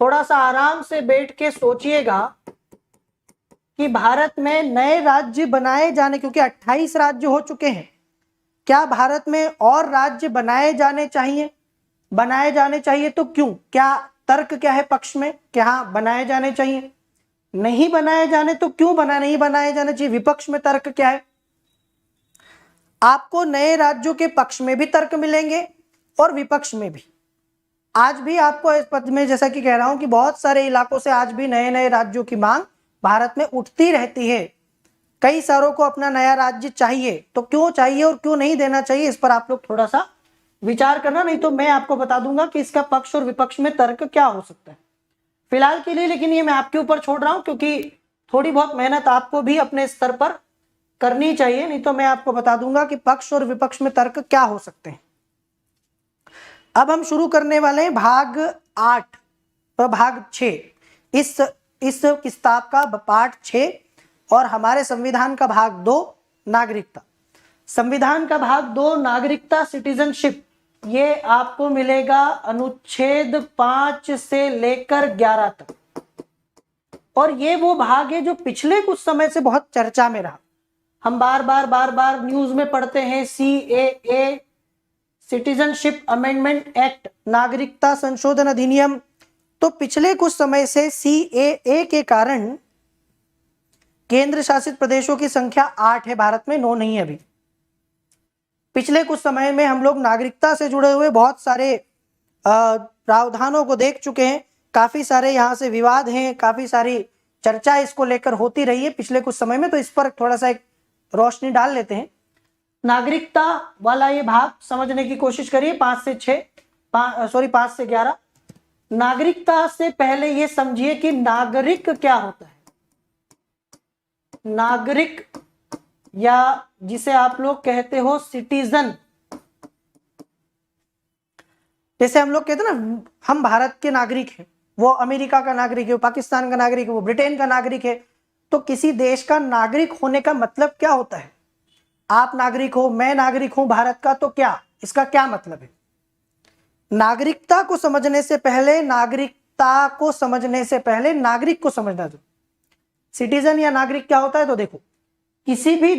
थोड़ा सा आराम से बैठ के सोचिएगा कि भारत में नए राज्य बनाए जाने, क्योंकि 28 राज्य हो चुके हैं, क्या भारत में और राज्य बनाए जाने चाहिए? तो क्यों? क्या तर्क क्या है पक्ष में? क्या बनाए जाने चाहिए? नहीं बनाए जाने तो क्यों नहीं बनाए जाने चाहिए? विपक्ष में तर्क क्या है? आपको नए राज्यों के पक्ष में भी तर्क मिलेंगे और विपक्ष में भी। आज भी आपको इस पद में जैसा कि कह रहा हूं कि बहुत सारे इलाकों से आज भी नए नए राज्यों की मांग भारत में उठती रहती है। कई सारों को अपना नया राज्य चाहिए, तो क्यों चाहिए और क्यों नहीं देना चाहिए, इस पर आप लोग थोड़ा सा विचार करना, नहीं तो मैं आपको बता दूंगा कि इसका पक्ष और विपक्ष में तर्क क्या हो सकता है फिलहाल के लिए। लेकिन ये मैं आपके ऊपर छोड़ रहा हूं, क्योंकि थोड़ी बहुत मेहनत आपको भी अपने स्तर पर करनी चाहिए, नहीं तो मैं आपको बता दूंगा कि पक्ष और विपक्ष में तर्क क्या हो सकते हैं। अब हम शुरू करने वाले हैं भाग 8 और भाग 6, इस किताब का पार्ट 6 और हमारे संविधान का भाग 2 नागरिकता। संविधान का भाग 2 नागरिकता, सिटीजनशिप, ये आपको मिलेगा अनुच्छेद 5 से लेकर 11 तक। और ये वो भाग है जो पिछले कुछ समय से बहुत चर्चा में रहा। हम बार बार न्यूज में पढ़ते हैं CAA, सिटीजनशिप अमेंडमेंट एक्ट, नागरिकता संशोधन अधिनियम। तो पिछले कुछ समय से CAA के कारण केंद्र शासित प्रदेशों की संख्या 8 है भारत में, 9 नहीं है अभी। पिछले कुछ समय में हम लोग नागरिकता से जुड़े हुए बहुत सारे प्रावधानों को देख चुके हैं। काफी सारे यहाँ से विवाद हैं, काफी सारी चर्चा इसको लेकर होती रही है पिछले कुछ समय में। तो इस पर थोड़ा सा एक रोशनी डाल लेते हैं। नागरिकता वाला ये भाग समझने की कोशिश करिए, 5 से 11। नागरिकता से पहले ये समझिए कि नागरिक क्या होता है। नागरिक, या जिसे आप लोग कहते हो सिटीजन, जैसे हम लोग कहते हैं ना, हम भारत के नागरिक हैं, वो अमेरिका का नागरिक है, वो पाकिस्तान का नागरिक है, वो ब्रिटेन का नागरिक है। तो किसी देश का नागरिक होने का मतलब क्या होता है? आप नागरिक हो, मैं नागरिक हूं भारत का, तो क्या इसका क्या मतलब है? नागरिकता को समझने से पहले, नागरिक को समझना जरूरी। सिटीजन या नागरिक क्या होता है? तो देखो, किसी भी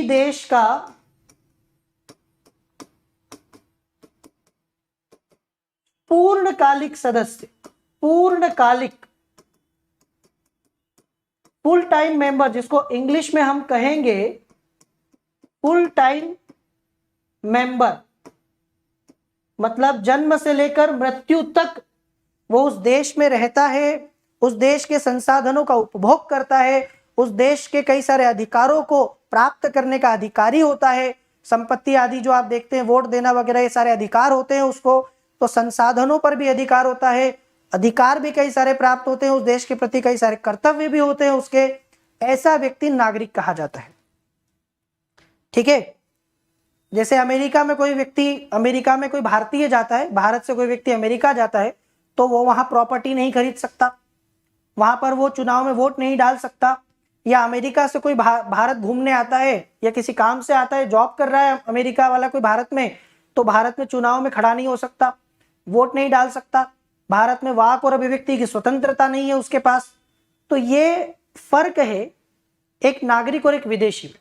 देश का पूर्णकालिक सदस्य, फुल टाइम मेंबर, जिसको इंग्लिश में हम कहेंगे फुल टाइम मेंबर, मतलब जन्म से लेकर मृत्यु तक वो उस देश में रहता है, उस देश के संसाधनों का उपभोग करता है, उस देश के कई सारे अधिकारों को प्राप्त करने का अधिकारी होता है। संपत्ति आदि जो आप देखते हैं, वोट देना वगैरह, ये सारे अधिकार होते हैं उसको। तो संसाधनों पर भी अधिकार होता है, अधिकार भी कई सारे प्राप्त होते हैं, उस देश के प्रति कई सारे कर्तव्य भी होते हैं उसके। ऐसा व्यक्ति नागरिक कहा जाता है। ठीक है, जैसे अमेरिका में कोई भारतीय जाता है, भारत से कोई व्यक्ति अमेरिका जाता है, तो वो वहां प्रॉपर्टी नहीं खरीद सकता, वहां पर वो चुनाव में वोट नहीं डाल सकता। या अमेरिका से कोई भारत घूमने आता है या किसी काम से आता है, जॉब कर रहा है अमेरिका वाला कोई भारत में, तो भारत में चुनाव में खड़ा नहीं हो सकता। वोट नहीं डाल सकता, भारत में वाक और अभिव्यक्ति की स्वतंत्रता नहीं है उसके पास। तो ये फर्क है एक नागरिक और एक विदेशी में।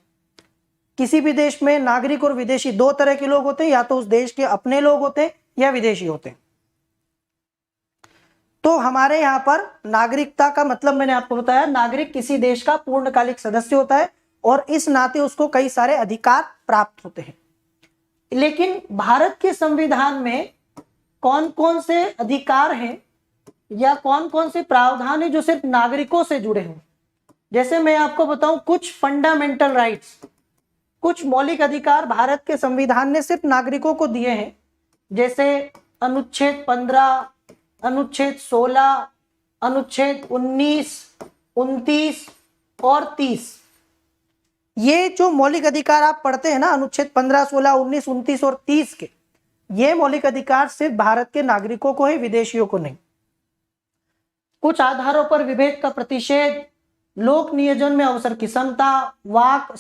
किसी भी देश में नागरिक और विदेशी दो तरह के लोग होते हैं, या तो उस देश के अपने लोग होते हैं या विदेशी होते हैं। तो हमारे यहाँ पर नागरिकता का मतलब मैंने आपको बताया, नागरिक किसी देश का पूर्णकालिक सदस्य होता है और इस नाते उसको कई सारे अधिकार प्राप्त होते हैं। लेकिन भारत के संविधान में कौन कौन से अधिकार हैं या कौन कौन से प्रावधान है जो सिर्फ नागरिकों से जुड़े हुए? जैसे मैं आपको बताऊं, कुछ फंडामेंटल राइट्स, कुछ मौलिक अधिकार भारत के संविधान ने सिर्फ नागरिकों को दिए हैं, जैसे अनुच्छेद 15, अनुच्छेद 16, अनुच्छेद 19, 29 और 30। ये जो मौलिक अधिकार आप पढ़ते हैं ना, अनुच्छेद 15, 16, 19, 29 और 30 के, ये मौलिक अधिकार सिर्फ भारत के नागरिकों को है, विदेशियों को नहीं। कुछ आधारों पर विभेद का प्रतिषेध, लोक नियोजन में अवसर की समता, वाक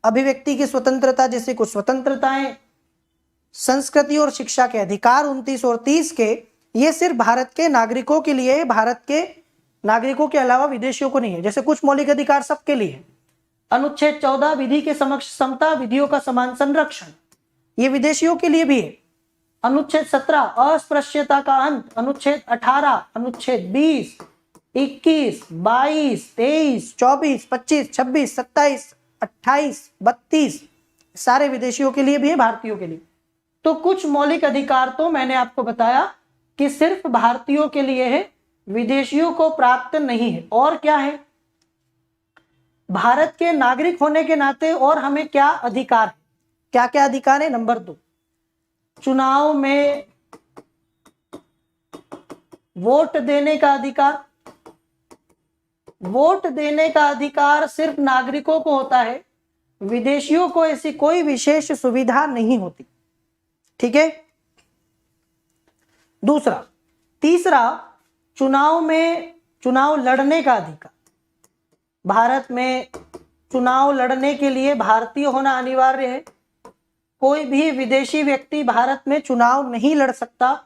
अभिव्यक्ति की स्वतंत्रता जैसी कुछ स्वतंत्रताएं, संस्कृति और शिक्षा के अधिकार 29 और 30 के, ये सिर्फ भारत के नागरिकों के लिए है, भारत के नागरिकों के अलावा विदेशियों को नहीं है। जैसे कुछ मौलिक अधिकार सबके लिए है। अनुच्छेद 14 विधि के समक्ष समता, विधियों का समान संरक्षण, ये विदेशियों के लिए भी है। अनुच्छेद 17 अस्पृश्यता का अंत, अनुच्छेद 18, अनुच्छेद 20, 21, 22, 23, 24, 25, 26, 27, 28, 32 सारे विदेशियों के लिए भी है, भारतीयों के लिए। तो कुछ मौलिक अधिकार तो मैंने आपको बताया कि सिर्फ भारतीयों के लिए है, विदेशियों को प्राप्त नहीं है। और क्या है? भारत के नागरिक होने के नाते और हमें क्या अधिकार है, क्या क्या अधिकार है? नंबर 2, चुनाव में वोट देने का अधिकार। वोट देने का अधिकार सिर्फ नागरिकों को होता है, विदेशियों को ऐसी कोई विशेष सुविधा नहीं होती। ठीक है। दूसरा, तीसरा, चुनाव लड़ने का अधिकार। भारत में चुनाव लड़ने के लिए भारतीय होना अनिवार्य है। कोई भी विदेशी व्यक्ति भारत में चुनाव नहीं लड़ सकता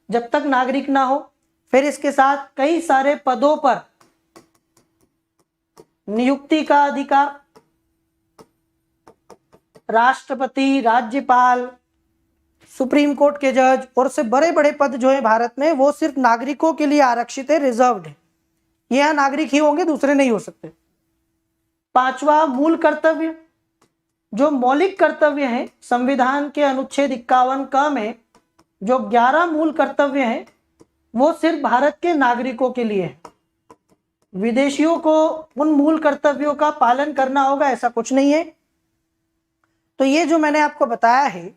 जब तक नागरिक ना हो। फिर इसके साथ कई सारे पदों पर नियुक्ति का अधिकार, राष्ट्रपति, राज्यपाल, सुप्रीम कोर्ट के जज और से बड़े बड़े पद जो है भारत में, वो सिर्फ नागरिकों के लिए आरक्षित है, रिजर्व्ड है। ये यहाँ नागरिक ही होंगे, दूसरे नहीं हो सकते। पांचवा, मूल कर्तव्य। जो मौलिक कर्तव्य हैं संविधान के अनुच्छेद 51 क में जो 11 मूल कर्तव्य हैं, वो सिर्फ भारत के नागरिकों के लिए है। विदेशियों को उन मूल कर्तव्यों का पालन करना होगा, ऐसा कुछ नहीं है। तो ये जो मैंने आपको बताया है,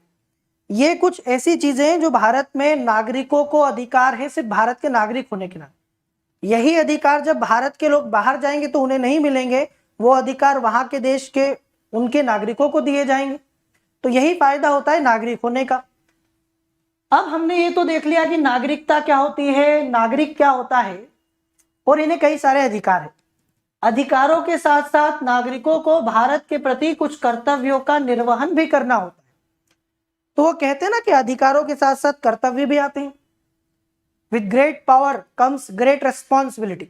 ये कुछ ऐसी चीजें हैं जो भारत में नागरिकों को अधिकार है, सिर्फ भारत के नागरिक होने के नाते। यही अधिकार जब भारत के लोग बाहर जाएंगे तो उन्हें नहीं मिलेंगे, वो अधिकार वहां के देश के उनके नागरिकों को दिए जाएंगे। तो यही फायदा होता है नागरिक होने का। अब हमने ये तो देख लिया कि नागरिकता क्या होती है, नागरिक क्या होता है, और इन्हें कई सारे अधिकार है। अधिकारों के साथ साथ नागरिकों को भारत के प्रति कुछ कर्तव्यों का निर्वहन भी करना होता है। तो वो कहते हैं ना कि अधिकारों के साथ साथ कर्तव्य भी आते हैं। With great power comes great responsibility.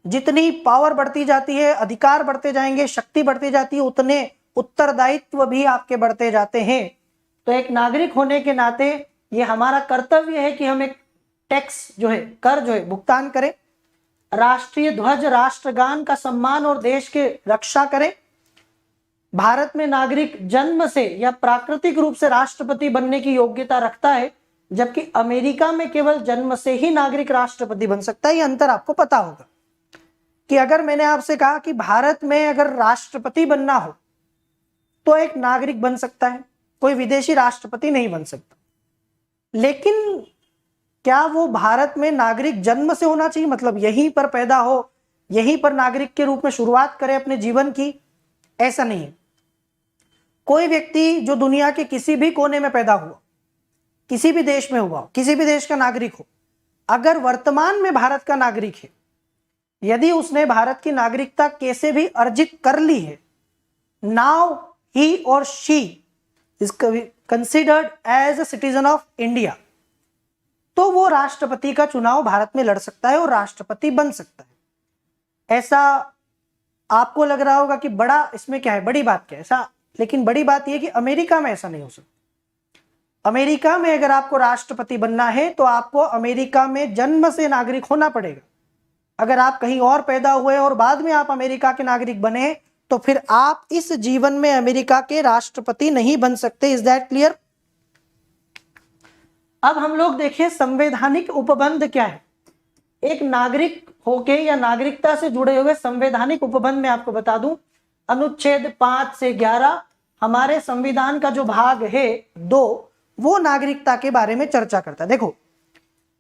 जितनी पावर बढ़ती जाती है, अधिकार बढ़ते जाएंगे, शक्ति बढ़ती जाती है, उतने उत्तरदायित्व भी आपके बढ़ते जाते हैं। तो एक नागरिक होने के नाते ये हमारा कर्तव्य है कि हम एक टैक्स जो है, कर जो है, भुगतान करें, राष्ट्रीय ध्वज, राष्ट्रगान का सम्मान और देश के रक्षा करें। भारत में नागरिक जन्म से या प्राकृतिक रूप से राष्ट्रपति बनने की योग्यता रखता है, जबकि अमेरिका में केवल जन्म से ही नागरिक राष्ट्रपति बन सकता है। ये अंतर आपको पता होगा कि अगर मैंने आपसे कहा कि भारत में अगर राष्ट्रपति बनना हो तो एक नागरिक बन सकता है, कोई विदेशी राष्ट्रपति नहीं बन सकता। लेकिन क्या वो भारत में नागरिक जन्म से होना चाहिए, मतलब यहीं पर पैदा हो, यहीं पर नागरिक के रूप में शुरुआत करे अपने जीवन की? ऐसा नहीं है। कोई व्यक्ति जो दुनिया के किसी भी कोने में पैदा हुआ, किसी भी देश में हुआ, किसी भी देश का नागरिक हो, अगर वर्तमान में भारत का नागरिक है, यदि उसने भारत की नागरिकता कैसे भी अर्जित कर ली है, नाउ ही और she is considered as a citizen of India. तो वो राष्ट्रपति का चुनाव भारत में लड़ सकता है और राष्ट्रपति बन सकता है। ऐसा आपको लग रहा होगा कि बड़ा इसमें क्या है, बड़ी बात क्या है ऐसा, लेकिन बड़ी बात यह कि अमेरिका में ऐसा नहीं हो सकता। अमेरिका में अगर आपको राष्ट्रपति बनना है तो आपको अमेरिका में जन्म से नागरिक होना पड़ेगा। अगर आप कहीं और पैदा हुए और बाद में आप अमेरिका के नागरिक बने तो फिर आप इस जीवन में अमेरिका के राष्ट्रपति नहीं बन सकते। Is that clear? अब हम लोग देखिए संवैधानिक उपबंध क्या है। एक नागरिक होके या नागरिकता से जुड़े हुए संवैधानिक उपबंध में आपको बता दूं, अनुच्छेद 5 से 11 हमारे संविधान का जो भाग है 2, वो नागरिकता के बारे में चर्चा करता है। देखो,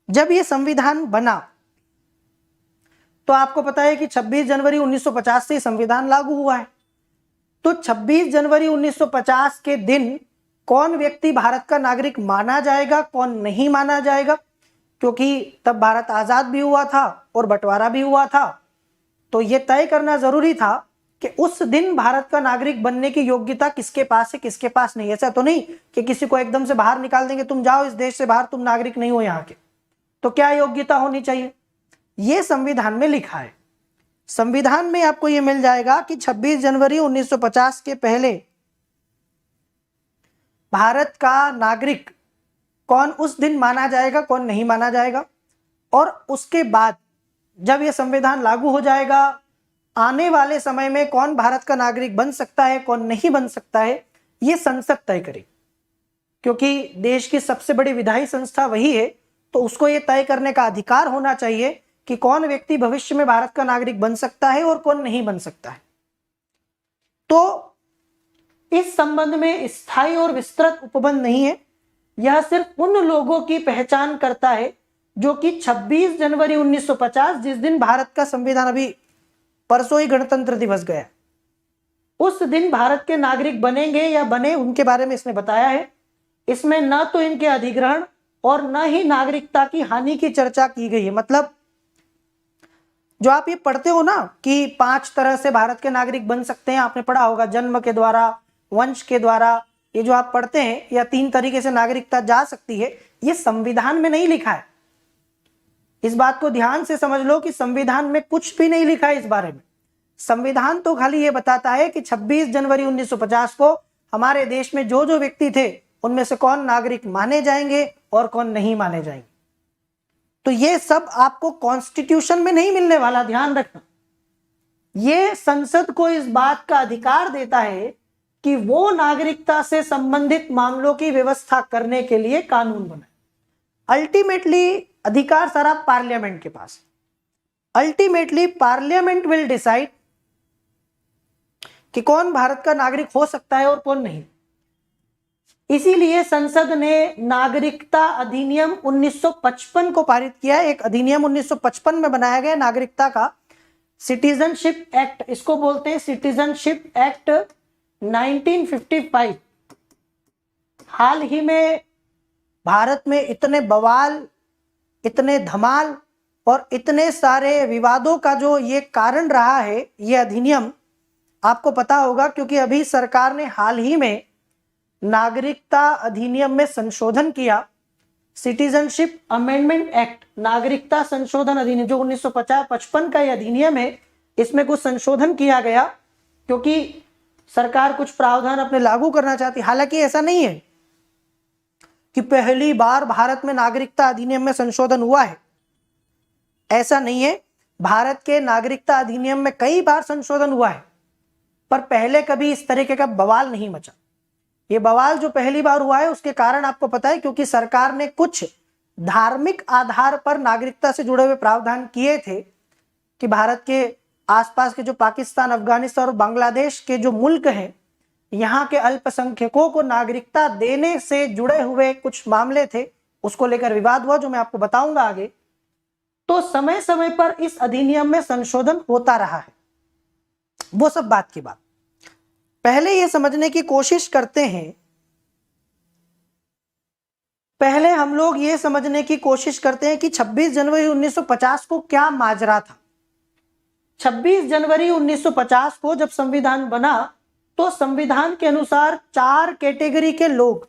जब ये संविधान बना तो आपको पता है कि 26 जनवरी 1950 से संविधान लागू हुआ है। तो 26 जनवरी 1950 के दिन कौन व्यक्ति भारत का नागरिक माना जाएगा, कौन नहीं माना जाएगा, क्योंकि तब भारत आजाद भी हुआ था और बंटवारा भी हुआ था, तो यह तय करना जरूरी था कि उस दिन भारत का नागरिक बनने की योग्यता किसके पास है, किसके पास नहीं। ऐसा तो नहीं कि किसी को एकदम से बाहर निकाल देंगे, तुम जाओ इस देश से बाहर, तुम नागरिक नहीं हो यहाँ के। तो क्या योग्यता होनी चाहिए, ये संविधान में लिखा है। संविधान में आपको ये मिल जाएगा कि 26 जनवरी 1950 के पहले भारत का नागरिक कौन उस दिन माना जाएगा, कौन नहीं माना जाएगा, और उसके बाद जब ये संविधान लागू हो जाएगा आने वाले समय में कौन भारत का नागरिक बन सकता है, कौन नहीं बन सकता है, ये संसद तय करेगी। क्योंकि देश की सबसे बड़ी विधायी संस्था वही है, तो उसको ये तय करने का अधिकार होना चाहिए कि कौन व्यक्ति भविष्य में भारत का नागरिक बन सकता है और कौन नहीं बन सकता है। तो इस संबंध में स्थायी और विस्तृत उपबंध नहीं है, यह सिर्फ उन लोगों की पहचान करता है जो कि 26 जनवरी 1950 जिस दिन भारत का संविधान, अभी परसों ही गणतंत्र दिवस गया, उस दिन भारत के नागरिक बनेंगे या बने, उनके बारे में इसने बताया है। इसमें न तो इनके अधिग्रहण और न ही नागरिकता की हानि की चर्चा की गई है। मतलब जो आप ये पढ़ते हो ना कि 5 तरह से भारत के नागरिक बन सकते हैं, आपने पढ़ा होगा, जन्म के द्वारा, वंश के द्वारा, ये जो आप पढ़ते हैं, या 3 तरीके से नागरिकता जा सकती है, ये संविधान में नहीं लिखा है। इस बात को ध्यान से समझ लो कि संविधान में कुछ भी नहीं लिखा है इस बारे में। संविधान तो खाली ये बताता है कि 26 जनवरी 1950 को हमारे देश में जो जो व्यक्ति थे उनमें से कौन नागरिक माने जाएंगे और कौन नहीं माने जाएंगे। तो ये सब आपको कॉन्स्टिट्यूशन में नहीं मिलने वाला, ध्यान रखना। ये संसद को इस बात का अधिकार देता है कि वो नागरिकता से संबंधित मामलों की व्यवस्था करने के लिए कानून बनाए। अल्टीमेटली अधिकार सारा पार्लियामेंट के पास। अल्टीमेटली पार्लियामेंट विल डिसाइड कि कौन भारत का नागरिक हो सकता है और कौन नहीं। इसीलिए संसद ने नागरिकता अधिनियम 1955 को पारित किया। एक अधिनियम 1955 में बनाया गया नागरिकता का, सिटीजनशिप एक्ट, इसको बोलते हैं सिटीजनशिप एक्ट 1955। हाल ही में भारत में इतने बवाल, इतने धमाल और इतने सारे विवादों का जो ये कारण रहा है, ये अधिनियम, आपको पता होगा क्योंकि अभी सरकार ने हाल ही में नागरिकता अधिनियम में संशोधन किया। सिटीजनशिप अमेंडमेंट एक्ट, नागरिकता संशोधन अधिनियम, जो 1955 का ये अधिनियम है, इसमें कुछ संशोधन किया गया क्योंकि सरकार कुछ प्रावधान अपने लागू करना चाहती। हालांकि ऐसा नहीं है कि पहली बार भारत में नागरिकता अधिनियम में संशोधन हुआ है, ऐसा नहीं है। भारत के नागरिकता अधिनियम में कई बार संशोधन हुआ है, पर पहले कभी इस तरीके का बवाल नहीं मचा। ये बवाल जो पहली बार हुआ है उसके कारण आपको पता है, क्योंकि सरकार ने कुछ धार्मिक आधार पर नागरिकता से जुड़े हुए प्रावधान किए थे कि भारत के आसपास के जो पाकिस्तान, अफगानिस्तान और बांग्लादेश के जो मुल्क हैं, यहाँ के अल्पसंख्यकों को नागरिकता देने से जुड़े हुए कुछ मामले थे, उसको लेकर विवाद हुआ, जो मैं आपको बताऊंगा आगे। तो समय समय पर इस अधिनियम में संशोधन होता रहा है, वो सब बात की बात। पहले ये समझने की कोशिश करते हैं, पहले हम लोग ये समझने की कोशिश करते हैं कि 26 जनवरी 1950 को क्या माजरा था। 26 जनवरी 1950 को जब संविधान बना तो संविधान के अनुसार 4 कैटेगरी के लोग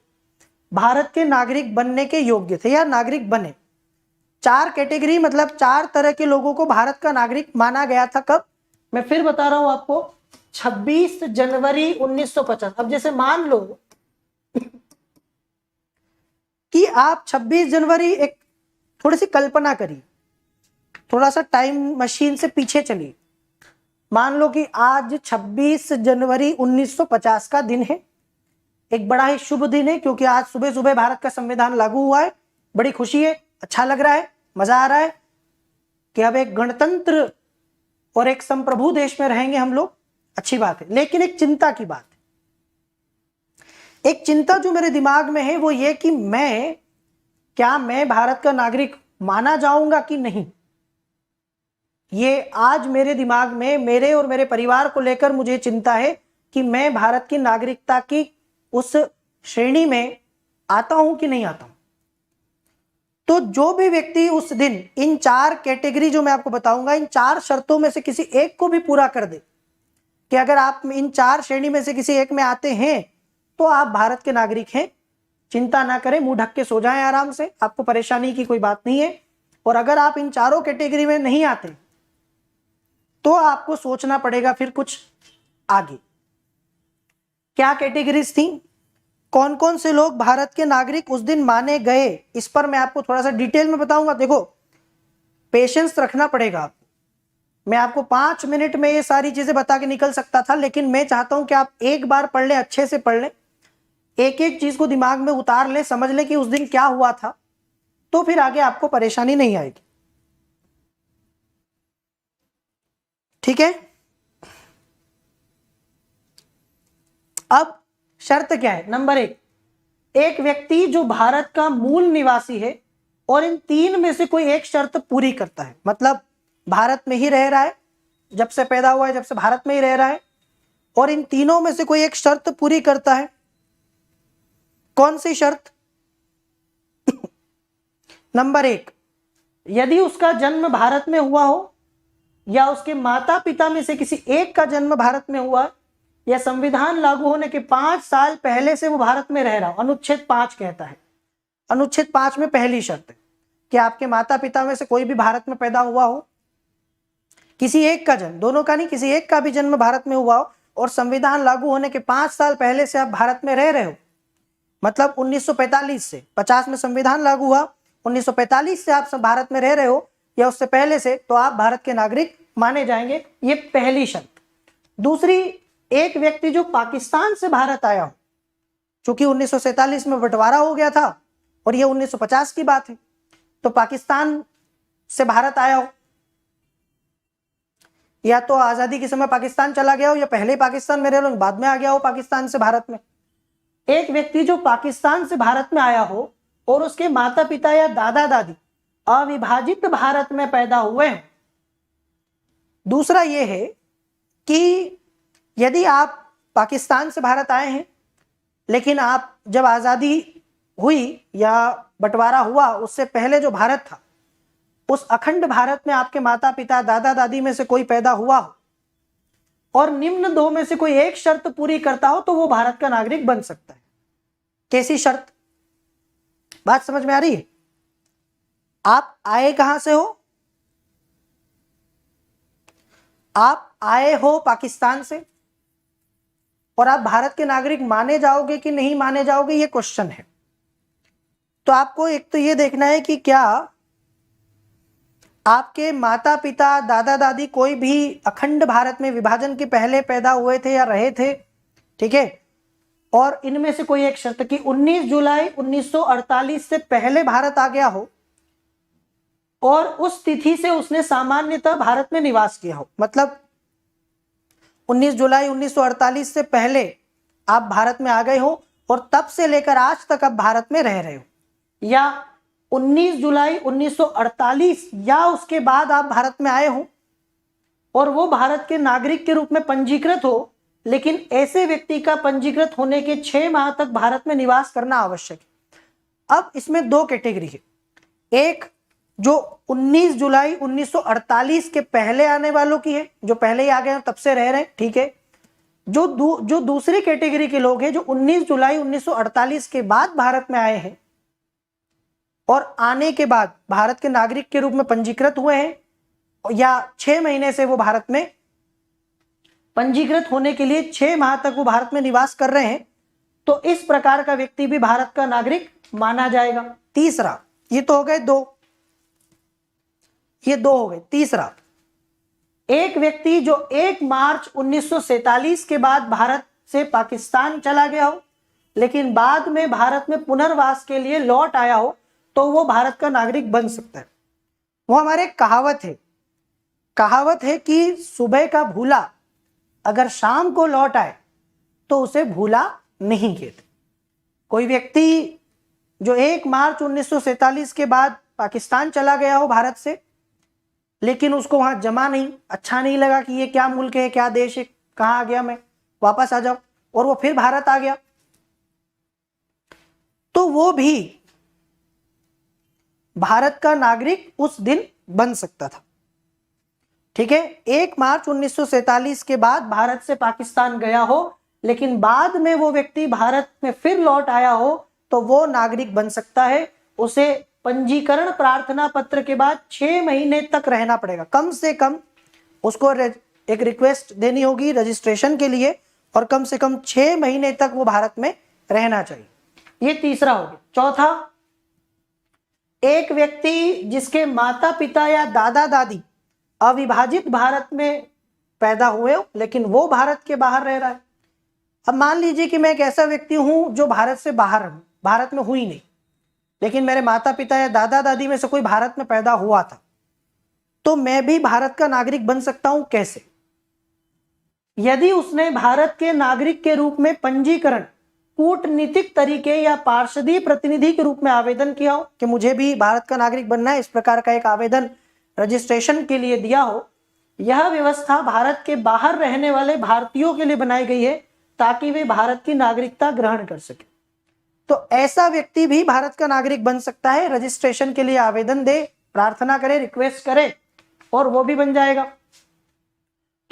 भारत के नागरिक बनने के योग्य थे या नागरिक बने। 4 कैटेगरी मतलब 4 तरह के लोगों को भारत का नागरिक माना गया था। कब? मैं फिर बता रहा हूं आपको, 26 जनवरी 1950। अब जैसे मान लो कि आप 26 जनवरी, एक थोड़ी सी कल्पना करिए, थोड़ा सा टाइम मशीन से पीछे चलिए। मान लो कि आज 26 जनवरी 1950 का दिन है, एक बड़ा ही शुभ दिन है, क्योंकि आज सुबह सुबह भारत का संविधान लागू हुआ है। बड़ी खुशी है, अच्छा लग रहा है, मजा आ रहा है कि अब एक गणतंत्र और एक संप्रभु देश में रहेंगे हम लोग। अच्छी बात है, लेकिन एक चिंता की बात है। एक चिंता जो मेरे दिमाग में है वो ये कि क्या मैं भारत का नागरिक माना जाऊंगा कि नहीं। ये आज मेरे दिमाग में, मेरे और मेरे परिवार को लेकर मुझे चिंता है कि मैं भारत की नागरिकता की उस श्रेणी में आता हूं कि नहीं आता हूं। तो जो भी व्यक्ति उस दिन इन 4 कैटेगरी जो मैं आपको बताऊंगा, इन 4 शर्तों में से किसी एक को भी पूरा कर दे, कि अगर आप इन 4 श्रेणी में से किसी एक में आते हैं तो आप भारत के नागरिक हैं। चिंता ना करें, मुंह ढक के सो जाएं आराम से, आपको परेशानी की कोई बात नहीं है। और अगर आप इन चारों कैटेगरी में नहीं आते तो आपको सोचना पड़ेगा फिर कुछ आगे। क्या कैटेगरीज थी, कौन कौन से लोग भारत के नागरिक उस दिन माने गए, इस पर मैं आपको थोड़ा सा डिटेल में बताऊंगा। देखो, पेशेंस रखना पड़ेगा आपको। मैं आपको 5 मिनट में ये सारी चीजें बता के निकल सकता था, लेकिन मैं चाहता हूं कि आप एक बार पढ़ लें, अच्छे से पढ़ लें, एक एक चीज को दिमाग में उतार लें, समझ लें कि उस दिन क्या हुआ था, तो फिर आगे आपको परेशानी नहीं आएगी। ठीक है। अब शर्त क्या है? नंबर 1, एक व्यक्ति जो भारत का मूल निवासी है और इन 3 में से कोई एक शर्त पूरी करता है, मतलब भारत में ही रह रहा है, जब से पैदा हुआ है जब से भारत में ही रह रहा है, और इन तीनों में से कोई एक शर्त पूरी करता है। कौन सी शर्त? नंबर 1, यदि उसका जन्म भारत में हुआ हो, या उसके माता पिता में से किसी एक का जन्म भारत में हुआ, या संविधान लागू होने के 5 साल पहले से वो भारत में रह रहा हो। अनुच्छेद 5 कहता है, अनुच्छेद 5 में पहली शर्त है कि आपके माता पिता में से कोई भी भारत में पैदा हुआ हो, किसी एक का जन्म, दोनों का नहीं, किसी एक का भी जन्म भारत में हुआ हो, और संविधान लागू होने के 5 साल पहले से आप भारत में रह रहे हो, मतलब 1945 से, 50 में संविधान लागू हुआ, 1945 से आप सब भारत में रह रहे हो या उससे पहले से, तो आप भारत के नागरिक माने जाएंगे। ये पहली शर्त। दूसरी, एक व्यक्ति जो पाकिस्तान से भारत आया हो, क्योंकि 1947 में बंटवारा हो गया था और ये 1950 की बात है, तो पाकिस्तान से भारत आया हो, या तो आजादी के समय पाकिस्तान चला गया हो, या पहले पाकिस्तान में रह लो बाद में आ गया हो पाकिस्तान से भारत में। एक व्यक्ति जो पाकिस्तान से भारत में आया हो और उसके माता पिता या दादा दादी अविभाजित भारत में पैदा हुए हैं। दूसरा यह है कि यदि आप पाकिस्तान से भारत आए हैं, लेकिन आप जब आजादी हुई या बंटवारा हुआ उससे पहले जो भारत था, उस अखंड भारत में आपके माता पिता दादा दादी में से कोई पैदा हुआ हो और निम्न 2 में से कोई एक शर्त पूरी करता हो, तो वो भारत का नागरिक बन सकता है। कैसी शर्त? बात समझ में आ रही है? आप आए कहां से हो? आप आए हो पाकिस्तान से, और आप भारत के नागरिक माने जाओगे कि नहीं माने जाओगे, ये क्वेश्चन है। तो आपको एक तो ये देखना है कि क्या आपके माता पिता दादा दादी कोई भी अखंड भारत में विभाजन के पहले पैदा हुए थे या रहे थे। ठीक है। और इनमें से कोई एक शर्त कि 19 जुलाई 1948 से पहले भारत आ गया हो और उस तिथि से उसने सामान्यतः भारत में निवास किया हो, मतलब 19 जुलाई 1948 से पहले आप भारत में आ गए हो और तब से लेकर आज तक आप भारत में रह रहे हो, या 19 जुलाई 1948 या उसके बाद आप भारत में आए हो और वो भारत के नागरिक के रूप में पंजीकृत हो, लेकिन ऐसे व्यक्ति का पंजीकृत होने के 6 माह तक भारत में निवास करना आवश्यक है। अब इसमें 2 कैटेगरी है, एक जो 19 जुलाई 1948 के पहले आने वालों की है, जो पहले ही आ गए तब से रह रहे हैं। ठीक है। जो दूसरी कैटेगरी के लोग हैं जो 19 जुलाई 1948 के बाद भारत में आए हैं, और आने के बाद भारत के नागरिक के रूप में पंजीकृत हुए हैं या 6 महीने से वो भारत में पंजीकृत होने के लिए 6 माह तक वो भारत में निवास कर रहे हैं, तो इस प्रकार का व्यक्ति भी भारत का नागरिक माना जाएगा। तीसरा, ये तो हो गए 2, ये 2 हो गए। तीसरा, एक व्यक्ति जो 1 मार्च 1947 के बाद भारत से पाकिस्तान चला गया हो लेकिन बाद में भारत में पुनर्वास के लिए लौट आया हो, तो वो भारत का नागरिक बन सकता है। वो हमारे कहावत है कि सुबह का भूला अगर शाम को लौट आए तो उसे भूला नहीं कहते। कोई व्यक्ति जो 1 मार्च 1947 के बाद पाकिस्तान चला गया हो भारत से, लेकिन उसको वहां जमा नहीं, अच्छा नहीं लगा कि ये क्या मुल्क है, क्या देश है, कहाँ आ गया मैं, वापस आ जाओ, और वो फिर भारत आ गया, तो वो भी भारत का नागरिक उस दिन बन सकता था। ठीक है, 1 मार्च 1947 के बाद भारत से पाकिस्तान गया हो लेकिन बाद में वो व्यक्ति भारत में फिर लौट आया हो तो वो नागरिक बन सकता है। उसे पंजीकरण प्रार्थना पत्र के बाद 6 महीने तक रहना पड़ेगा, कम से कम उसको एक रिक्वेस्ट देनी होगी रजिस्ट्रेशन के लिए, और कम से कम 6 महीने तक वो भारत में रहना चाहिए। ये तीसरा हो गया। चौथा, एक व्यक्ति जिसके माता पिता या दादा दादी अविभाजित भारत में पैदा हुए हो लेकिन वो भारत के बाहर रह रहा है। अब मान लीजिए कि मैं एक ऐसा व्यक्ति हूं जो भारत से बाहर हूं, भारत में हुई नहीं, लेकिन मेरे माता पिता या दादा दादी में से कोई भारत में पैदा हुआ था, तो मैं भी भारत का नागरिक बन सकता हूं। कैसे? यदि उसने भारत के नागरिक के रूप में पंजीकरण कूटनीतिक तरीके या पार्षदी प्रतिनिधि के रूप में आवेदन किया हो कि मुझे भी भारत का नागरिक बनना है, इस प्रकार का एक आवेदन रजिस्ट्रेशन के लिए दिया हो। यह व्यवस्था भारत के बाहर रहने वाले भारतीयों के लिए बनाई गई है ताकि वे भारत की नागरिकता ग्रहण कर सके। तो ऐसा व्यक्ति भी भारत का नागरिक बन सकता है, रजिस्ट्रेशन के लिए आवेदन दे, प्रार्थना करे, रिक्वेस्ट करे, और वो भी बन जाएगा।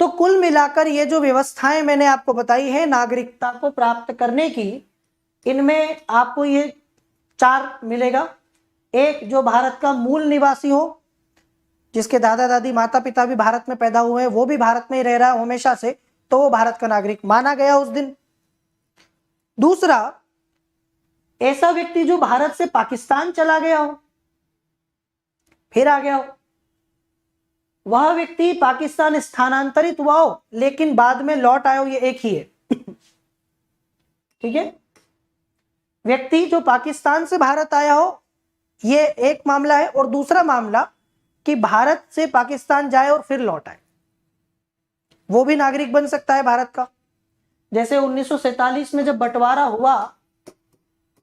तो कुल मिलाकर ये जो व्यवस्थाएं मैंने आपको बताई है नागरिकता को प्राप्त करने की, इनमें आपको ये 4 मिलेगा। एक, जो भारत का मूल निवासी हो, जिसके दादा दादी माता पिता भी भारत में पैदा हुए हैं, वो भी भारत में ही रह रहा है हमेशा से, तो वो भारत का नागरिक माना गया उस दिन। दूसरा, ऐसा व्यक्ति जो भारत से पाकिस्तान चला गया हो, फिर आ गया हो, वह व्यक्ति पाकिस्तान स्थानांतरित हुआ हो लेकिन बाद में लौट आया हो, ये एक ही है। ठीक है, व्यक्ति जो पाकिस्तान से भारत आया हो, ये एक मामला है। और दूसरा मामला कि भारत से पाकिस्तान जाए और फिर लौट आए, वो भी नागरिक बन सकता है भारत का। जैसे 1947 में जब बंटवारा हुआ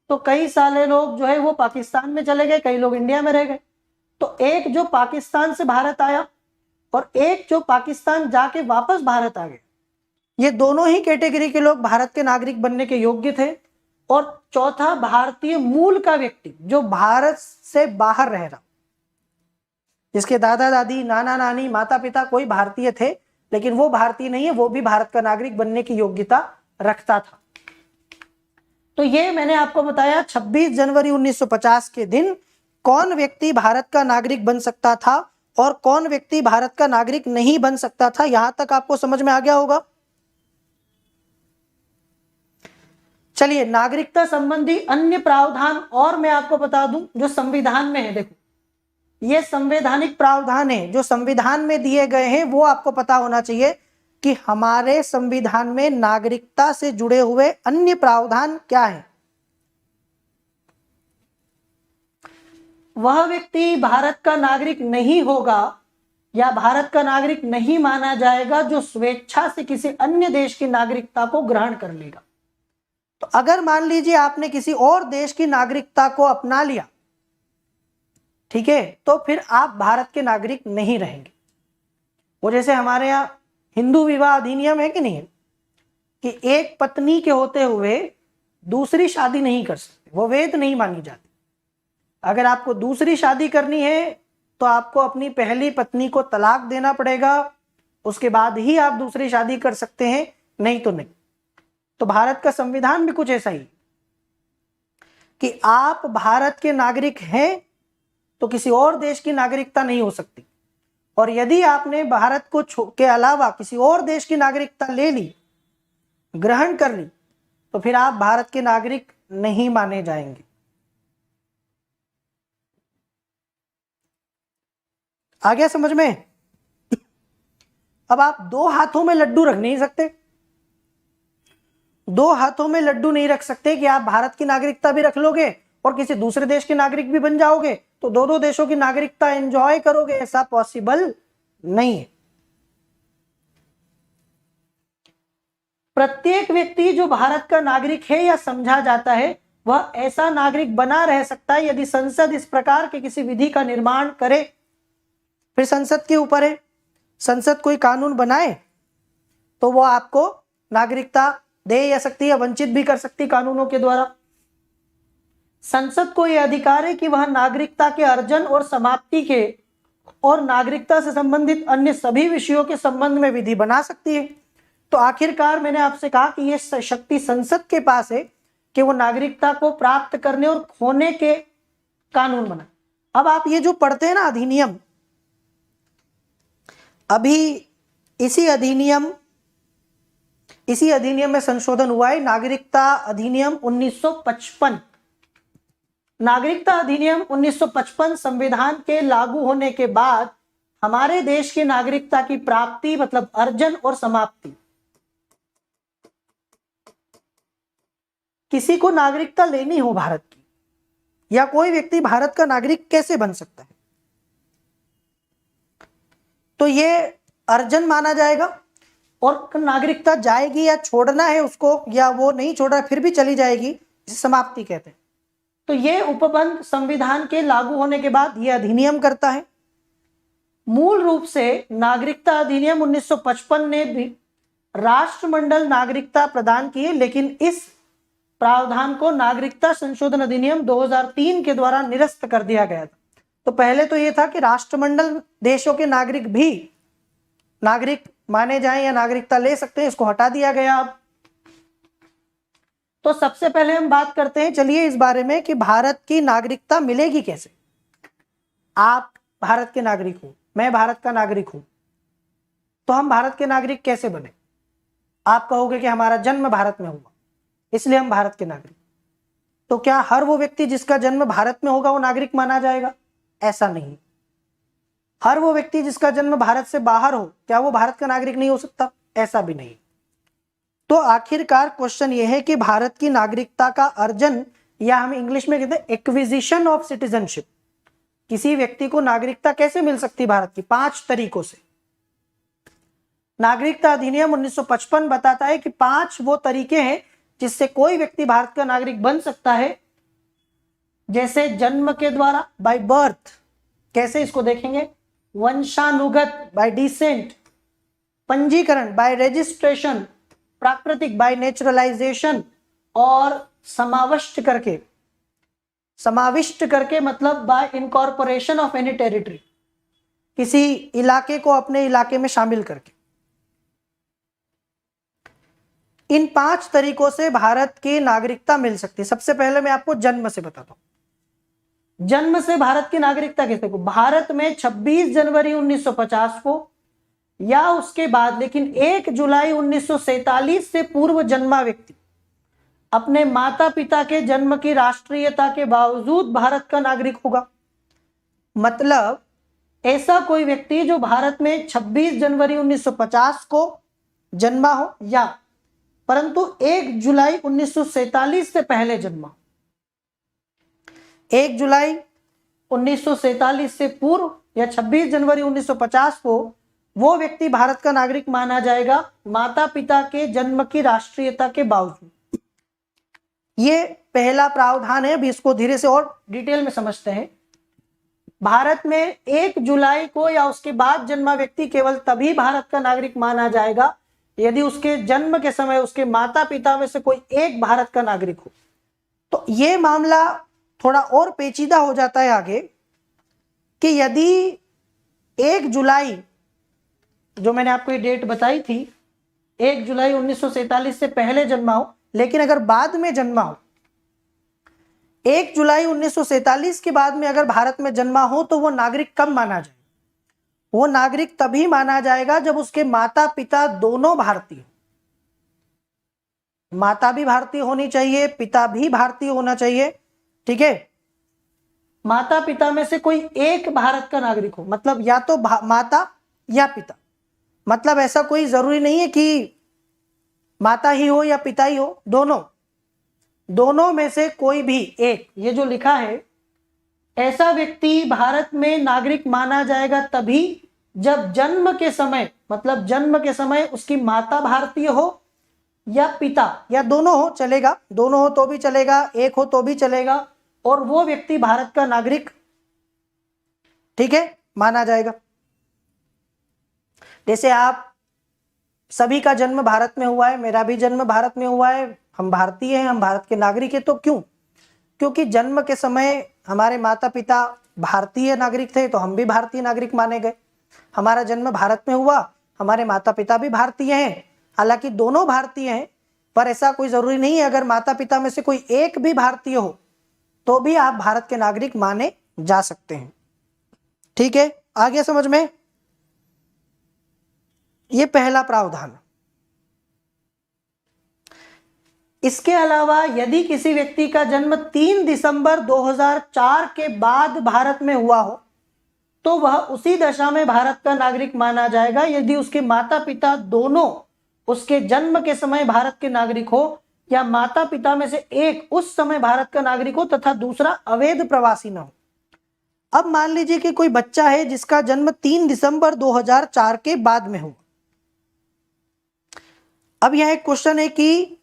तो कई सारे लोग जो है वो पाकिस्तान में चले गए, कई लोग इंडिया में रह गए। तो एक जो पाकिस्तान से भारत आया और एक जो पाकिस्तान जाके वापस भारत आ गए, ये दोनों ही कैटेगरी के लोग भारत के नागरिक बनने के योग्य थे। और चौथा, भारतीय मूल का व्यक्ति जो भारत से बाहर रह रहा, जिसके दादा दादी नाना नानी माता पिता कोई भारतीय थे लेकिन वो भारतीय नहीं है, वो भी भारत का नागरिक बनने की योग्यता रखता था। तो ये मैंने आपको बताया 26 जनवरी 1950 के दिन कौन व्यक्ति भारत का नागरिक बन सकता था और कौन व्यक्ति भारत का नागरिक नहीं बन सकता था। यहां तक आपको समझ में आ गया होगा। चलिए, नागरिकता संबंधी अन्य प्रावधान और मैं आपको बता दूं जो संविधान में है। देखो, ये संवैधानिक प्रावधान है जो संविधान में दिए गए हैं, वो आपको पता होना चाहिए कि हमारे संविधान में नागरिकता से जुड़े हुए अन्य प्रावधान क्या है। वह व्यक्ति भारत का नागरिक नहीं होगा या भारत का नागरिक नहीं माना जाएगा जो स्वेच्छा से किसी अन्य देश की नागरिकता को ग्रहण कर लेगा। तो अगर मान लीजिए आपने किसी और देश की नागरिकता को अपना लिया, ठीक है, तो फिर आप भारत के नागरिक नहीं रहेंगे। वो जैसे हमारे यहाँ हिंदू विवाह अधिनियम है कि नहीं है, कि एक पत्नी के होते हुए दूसरी शादी नहीं कर सकते, वो वैध नहीं मानी जाती। अगर आपको दूसरी शादी करनी है तो आपको अपनी पहली पत्नी को तलाक देना पड़ेगा, उसके बाद ही आप दूसरी शादी कर सकते हैं, नहीं तो नहीं। तो भारत का संविधान भी कुछ ऐसा ही कि आप भारत के नागरिक हैं तो किसी और देश की नागरिकता नहीं हो सकती। और यदि आपने भारत को के अलावा किसी और देश की नागरिकता ले ली, ग्रहण कर ली, तो फिर आप भारत के नागरिक नहीं माने जाएंगे। आ गया समझ में? अब आप दो हाथों में लड्डू रख नहीं सकते, दो हाथों में लड्डू नहीं रख सकते कि आप भारत की नागरिकता भी रख लोगे और किसी दूसरे देश के नागरिक भी बन जाओगे, तो दो दो देशों की नागरिकता एंजॉय करोगे, ऐसा पॉसिबल नहीं है। प्रत्येक व्यक्ति जो भारत का नागरिक है या समझा जाता है, वह ऐसा नागरिक बना रह सकता है यदि संसद इस प्रकार के किसी विधि का निर्माण करे। फिर संसद के ऊपर है, संसद कोई कानून बनाए तो वो आपको नागरिकता दे या सकती है, वंचित भी कर सकती कानूनों के द्वारा। संसद को यह अधिकार है कि वह नागरिकता के अर्जन और समाप्ति के और नागरिकता से संबंधित अन्य सभी विषयों के संबंध में विधि बना सकती है। तो आखिरकार मैंने आपसे कहा कि यह शक्ति संसद के पास है कि वो नागरिकता को प्राप्त करने और खोने के कानून बनाए। अब आप ये जो पढ़ते हैं ना अधिनियम, अभी इसी अधिनियम में संशोधन हुआ है, नागरिकता अधिनियम 1955। नागरिकता अधिनियम 1955 संविधान के लागू होने के बाद हमारे देश की नागरिकता की प्राप्ति मतलब अर्जन और समाप्ति। किसी को नागरिकता लेनी हो भारत की, या कोई व्यक्ति भारत का नागरिक कैसे बन सकता है, तो ये अर्जन माना जाएगा। और नागरिकता जाएगी या छोड़ना है उसको, या वो नहीं छोड़ रहा फिर भी चली जाएगी, इसे समाप्ति कहते हैं। तो ये उपबंध संविधान के लागू होने के बाद ये अधिनियम करता है। मूल रूप से नागरिकता अधिनियम 1955 ने भी राष्ट्रमंडल नागरिकता प्रदान की है, लेकिन इस प्रावधान को नागरिकता संशोधन अधिनियम 2003 के द्वारा निरस्त कर दिया गया था। तो पहले तो यह था कि राष्ट्रमंडल देशों के नागरिक भी नागरिक माने जाएं या नागरिकता ले सकते हैं, इसको हटा दिया गया। अब तो सबसे पहले हम बात करते हैं, चलिए इस बारे में कि भारत की नागरिकता मिलेगी कैसे। आप भारत के नागरिक हो, मैं भारत का नागरिक हूं, तो हम भारत के नागरिक कैसे बने? आप कहोगे कि हमारा जन्म भारत में हुआ इसलिए हम भारत के नागरिक। तो क्या हर वो व्यक्ति जिसका जन्म भारत में होगा वो नागरिक माना जाएगा? ऐसा नहीं। हर वो व्यक्ति जिसका जन्म भारत से बाहर हो, क्या वो भारत का नागरिक नहीं हो सकता? ऐसा भी नहीं। तो आखिरकार क्वेश्चन ये है कि भारत की नागरिकता का अर्जन, या हम इंग्लिश में कहते हैं एक्विजिशन ऑफ सिटीजनशिप, किसी व्यक्ति को नागरिकता कैसे मिल सकती भारत की? 5 तरीकों से। नागरिकता अधिनियम 1955 बताता है कि 5 वो तरीके हैं जिससे कोई व्यक्ति भारत का नागरिक बन सकता है। जैसे जन्म के द्वारा, बाय बर्थ, कैसे इसको देखेंगे? वंशानुगत, बाय डिसेंट। पंजीकरण, बाय रजिस्ट्रेशन। प्राकृतिक, बाय नेचुरलाइजेशन। और समाविष्ट करके मतलब bye incorporation of any territory, किसी इलाके को अपने इलाके में शामिल करके। इन 5 तरीकों से भारत की नागरिकता मिल सकती है। सबसे पहले मैं आपको जन्म से बताता हूं। जन्म से भारत की नागरिकता कैसे को? भारत में 26 जनवरी 1950 को या उसके बाद, लेकिन 1 जुलाई 1947 से पूर्व जन्मा व्यक्ति अपने माता पिता के जन्म की राष्ट्रीयता के बावजूद भारत का नागरिक होगा। मतलब ऐसा कोई व्यक्ति जो भारत में 26 जनवरी 1950 को जन्मा हो या परंतु 1 जुलाई 1947 से पहले जन्मा, 1 जुलाई 1947 से पूर्व या 26 जनवरी 1950 को, वो व्यक्ति भारत का नागरिक माना जाएगा माता पिता के जन्म की राष्ट्रीयता के बावजूद। ये पहला प्रावधान है। अभी इसको धीरे से और डिटेल में समझते हैं। भारत में 1 जुलाई को या उसके बाद जन्मा व्यक्ति केवल तभी भारत का नागरिक माना जाएगा यदि उसके जन्म के समय उसके माता पिता में से कोई एक भारत का नागरिक हो। तो ये मामला थोड़ा और पेचीदा हो जाता है आगे कि यदि 1 जुलाई, जो मैंने आपको ये डेट बताई थी, 1 जुलाई 1947 से पहले जन्मा हो, लेकिन अगर बाद में जन्मा हो 1 जुलाई 1947 के बाद में अगर भारत में जन्मा हो तो वो नागरिक कब माना जाएगा? वो नागरिक तभी माना जाएगा जब उसके माता पिता दोनों भारतीय हो। माता भी भारतीय होनी चाहिए, पिता भी भारतीय होना चाहिए, ठीक है। माता पिता में से कोई एक भारत का नागरिक हो, मतलब या तो माता या पिता, मतलब ऐसा कोई जरूरी नहीं है कि माता ही हो या पिता ही हो, दोनों में से कोई भी एक, ये जो लिखा है, ऐसा व्यक्ति भारत में नागरिक माना जाएगा तभी जब जन्म के समय, मतलब जन्म के समय उसकी माता भारतीय हो या पिता, या दोनों हो चलेगा, दोनों हो तो भी चलेगा, एक हो तो भी चलेगा, और वो व्यक्ति भारत का नागरिक, ठीक है, माना जाएगा। जैसे आप सभी का जन्म भारत में हुआ है, मेरा भी जन्म भारत में हुआ है, हम भारतीय हैं, हम भारत के नागरिक हैं। तो क्यों? क्योंकि जन्म के समय हमारे माता पिता भारतीय नागरिक थे तो हम भी भारतीय नागरिक माने गए। हमारा जन्म भारत में हुआ, हमारे माता पिता भी भारतीय हैं, हालांकि दोनों भारतीय हैं, पर ऐसा कोई जरूरी नहीं है, अगर माता पिता में से कोई एक भी भारतीय हो तो भी आप भारत के नागरिक माने जा सकते हैं, ठीक है। आगे समझ में, ये पहला प्रावधान। इसके अलावा यदि किसी व्यक्ति का जन्म 3 दिसंबर 2004 के बाद भारत में हुआ हो तो वह उसी दशा में भारत का नागरिक माना जाएगा यदि उसके माता पिता दोनों उसके जन्म के समय भारत के नागरिक हो, या माता पिता में से एक उस समय भारत का नागरिक हो तथा दूसरा अवैध प्रवासी न हो। अब मान लीजिए कि कोई बच्चा है जिसका जन्म 3 दिसंबर 2004 के बाद में हुआ। अब यह एक क्वेश्चन है कि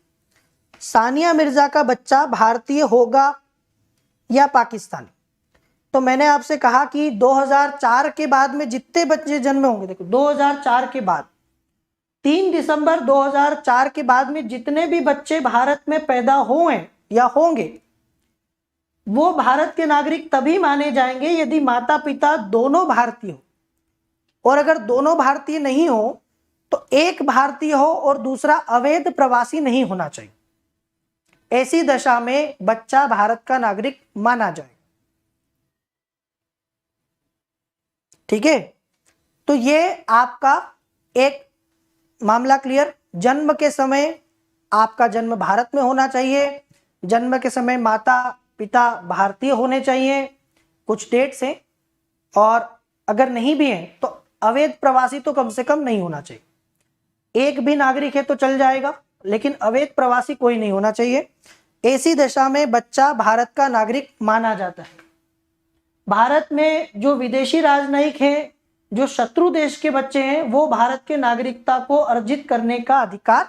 सानिया मिर्जा का बच्चा भारतीय होगा या पाकिस्तानी? तो मैंने आपसे कहा कि 2004 के बाद में जितने बच्चे जन्मे होंगे, देखो 2004 के बाद 3 दिसंबर 2004 के बाद में जितने भी बच्चे भारत में पैदा हुए या होंगे वो भारत के नागरिक तभी माने जाएंगे यदि माता पिता दोनों भारतीय हो, और अगर दोनों भारतीय नहीं हो तो एक भारतीय हो और दूसरा अवैध प्रवासी नहीं होना चाहिए। ऐसी दशा में बच्चा भारत का नागरिक माना जाएगा, ठीक है। तो ये आपका एक मामला क्लियर। जन्म के समय आपका जन्म भारत में होना चाहिए, जन्म के समय माता पिता भारतीय होने चाहिए, कुछ डेट्स हैं, और अगर नहीं भी हैं तो अवैध प्रवासी तो कम से कम नहीं होना चाहिए। एक भी नागरिक है तो चल जाएगा, लेकिन अवैध प्रवासी कोई नहीं होना चाहिए। ऐसी दशा में बच्चा भारत का नागरिक माना जाता है। भारत में जो विदेशी राजनयिक हैं, जो शत्रु देश के बच्चे हैं, वो भारत के नागरिकता को अर्जित करने का अधिकार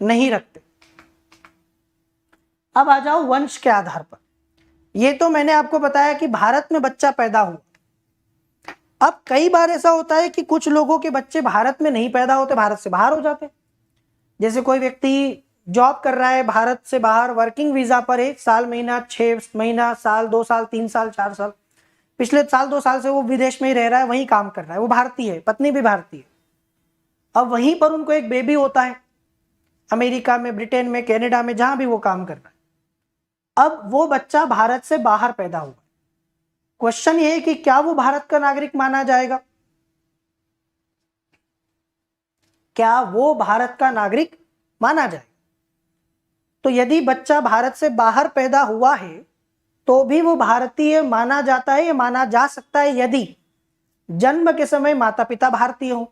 नहीं रखते। अब आ जाओ वंश के आधार पर। ये तो मैंने आपको बताया कि भारत में बच्चा पैदा हुआ। अब कई बार ऐसा होता है कि कुछ लोगों के बच्चे भारत में नहीं पैदा होते, भारत से बाहर हो जाते। जैसे कोई व्यक्ति जॉब कर रहा है भारत से बाहर, वर्किंग वीजा पर है, साल, महीना, 6 महीना, साल, 2 साल, 3 साल, 4 साल, पिछले साल 2 साल से वो विदेश में ही रह रहा है, वहीं काम कर रहा है, वो भारतीय है, पत्नी भी भारतीय है। अब वहीं पर उनको एक बेबी होता है, अमेरिका में, ब्रिटेन में, कनाडा में, जहां भी वो काम कर रहा है। अब वो बच्चा भारत से बाहर पैदा हुआ। क्वेश्चन ये है कि क्या वो भारत का नागरिक माना जाएगा? क्या वो भारत का नागरिक माना जाएगा? तो यदि बच्चा भारत से बाहर पैदा हुआ है तो भी वो भारतीय माना जाता है या माना जा सकता है यदि जन्म के समय माता पिता भारतीय हो।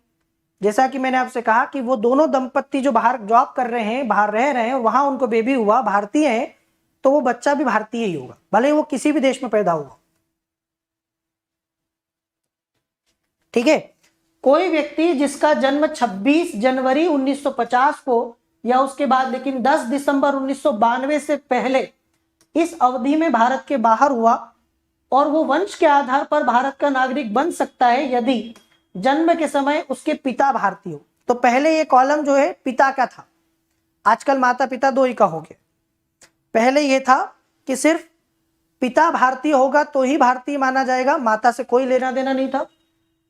जैसा कि मैंने आपसे कहा कि वो दोनों दंपत्ति जो बाहर जॉब कर रहे हैं, बाहर रह रहे हैं, और वहां उनको बेबी हुआ, भारतीय है, तो वो बच्चा भी भारतीय ही होगा, भले वो किसी भी देश में पैदा हुआ, ठीक है। कोई व्यक्ति जिसका जन्म 26 जनवरी 1950 को या उसके बाद, लेकिन 10 दिसंबर 1992 से पहले इस अवधि में भारत के बाहर हुआ, और वो वंश के आधार पर भारत का नागरिक बन सकता है यदि जन्म के समय उसके पिता भारतीय हो। तो पहले ये कॉलम जो है पिता का था, आजकल माता पिता दो ही का हो गया। पहले ये था कि सिर्फ पिता भारतीय होगा तो ही भारतीय माना जाएगा, माता से कोई लेना देना नहीं था।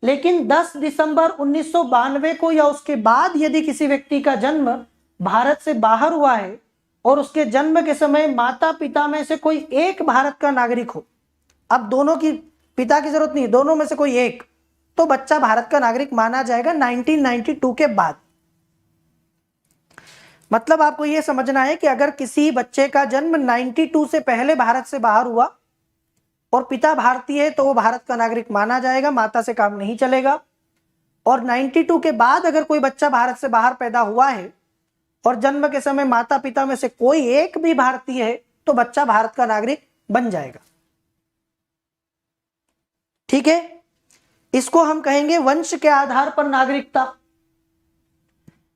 लेकिन 10 दिसंबर 1992 को या उसके बाद यदि किसी व्यक्ति का जन्म भारत से बाहर हुआ है और उसके जन्म के समय माता पिता में से कोई एक भारत का नागरिक हो, अब दोनों की पिता की जरूरत नहीं, दोनों में से कोई एक, तो बच्चा भारत का नागरिक माना जाएगा 1992 के बाद। मतलब आपको यह समझना है कि अगर किसी बच्चे का जन्म 92 से पहले भारत से बाहर हुआ और पिता भारतीय है तो वो भारत का नागरिक माना जाएगा, माता से काम नहीं चलेगा। और 92 के बाद अगर कोई बच्चा भारत से बाहर पैदा हुआ है और जन्म के समय माता पिता में से कोई एक भी भारतीय है तो बच्चा भारत का नागरिक बन जाएगा। ठीक है, इसको हम कहेंगे वंश के आधार पर नागरिकता।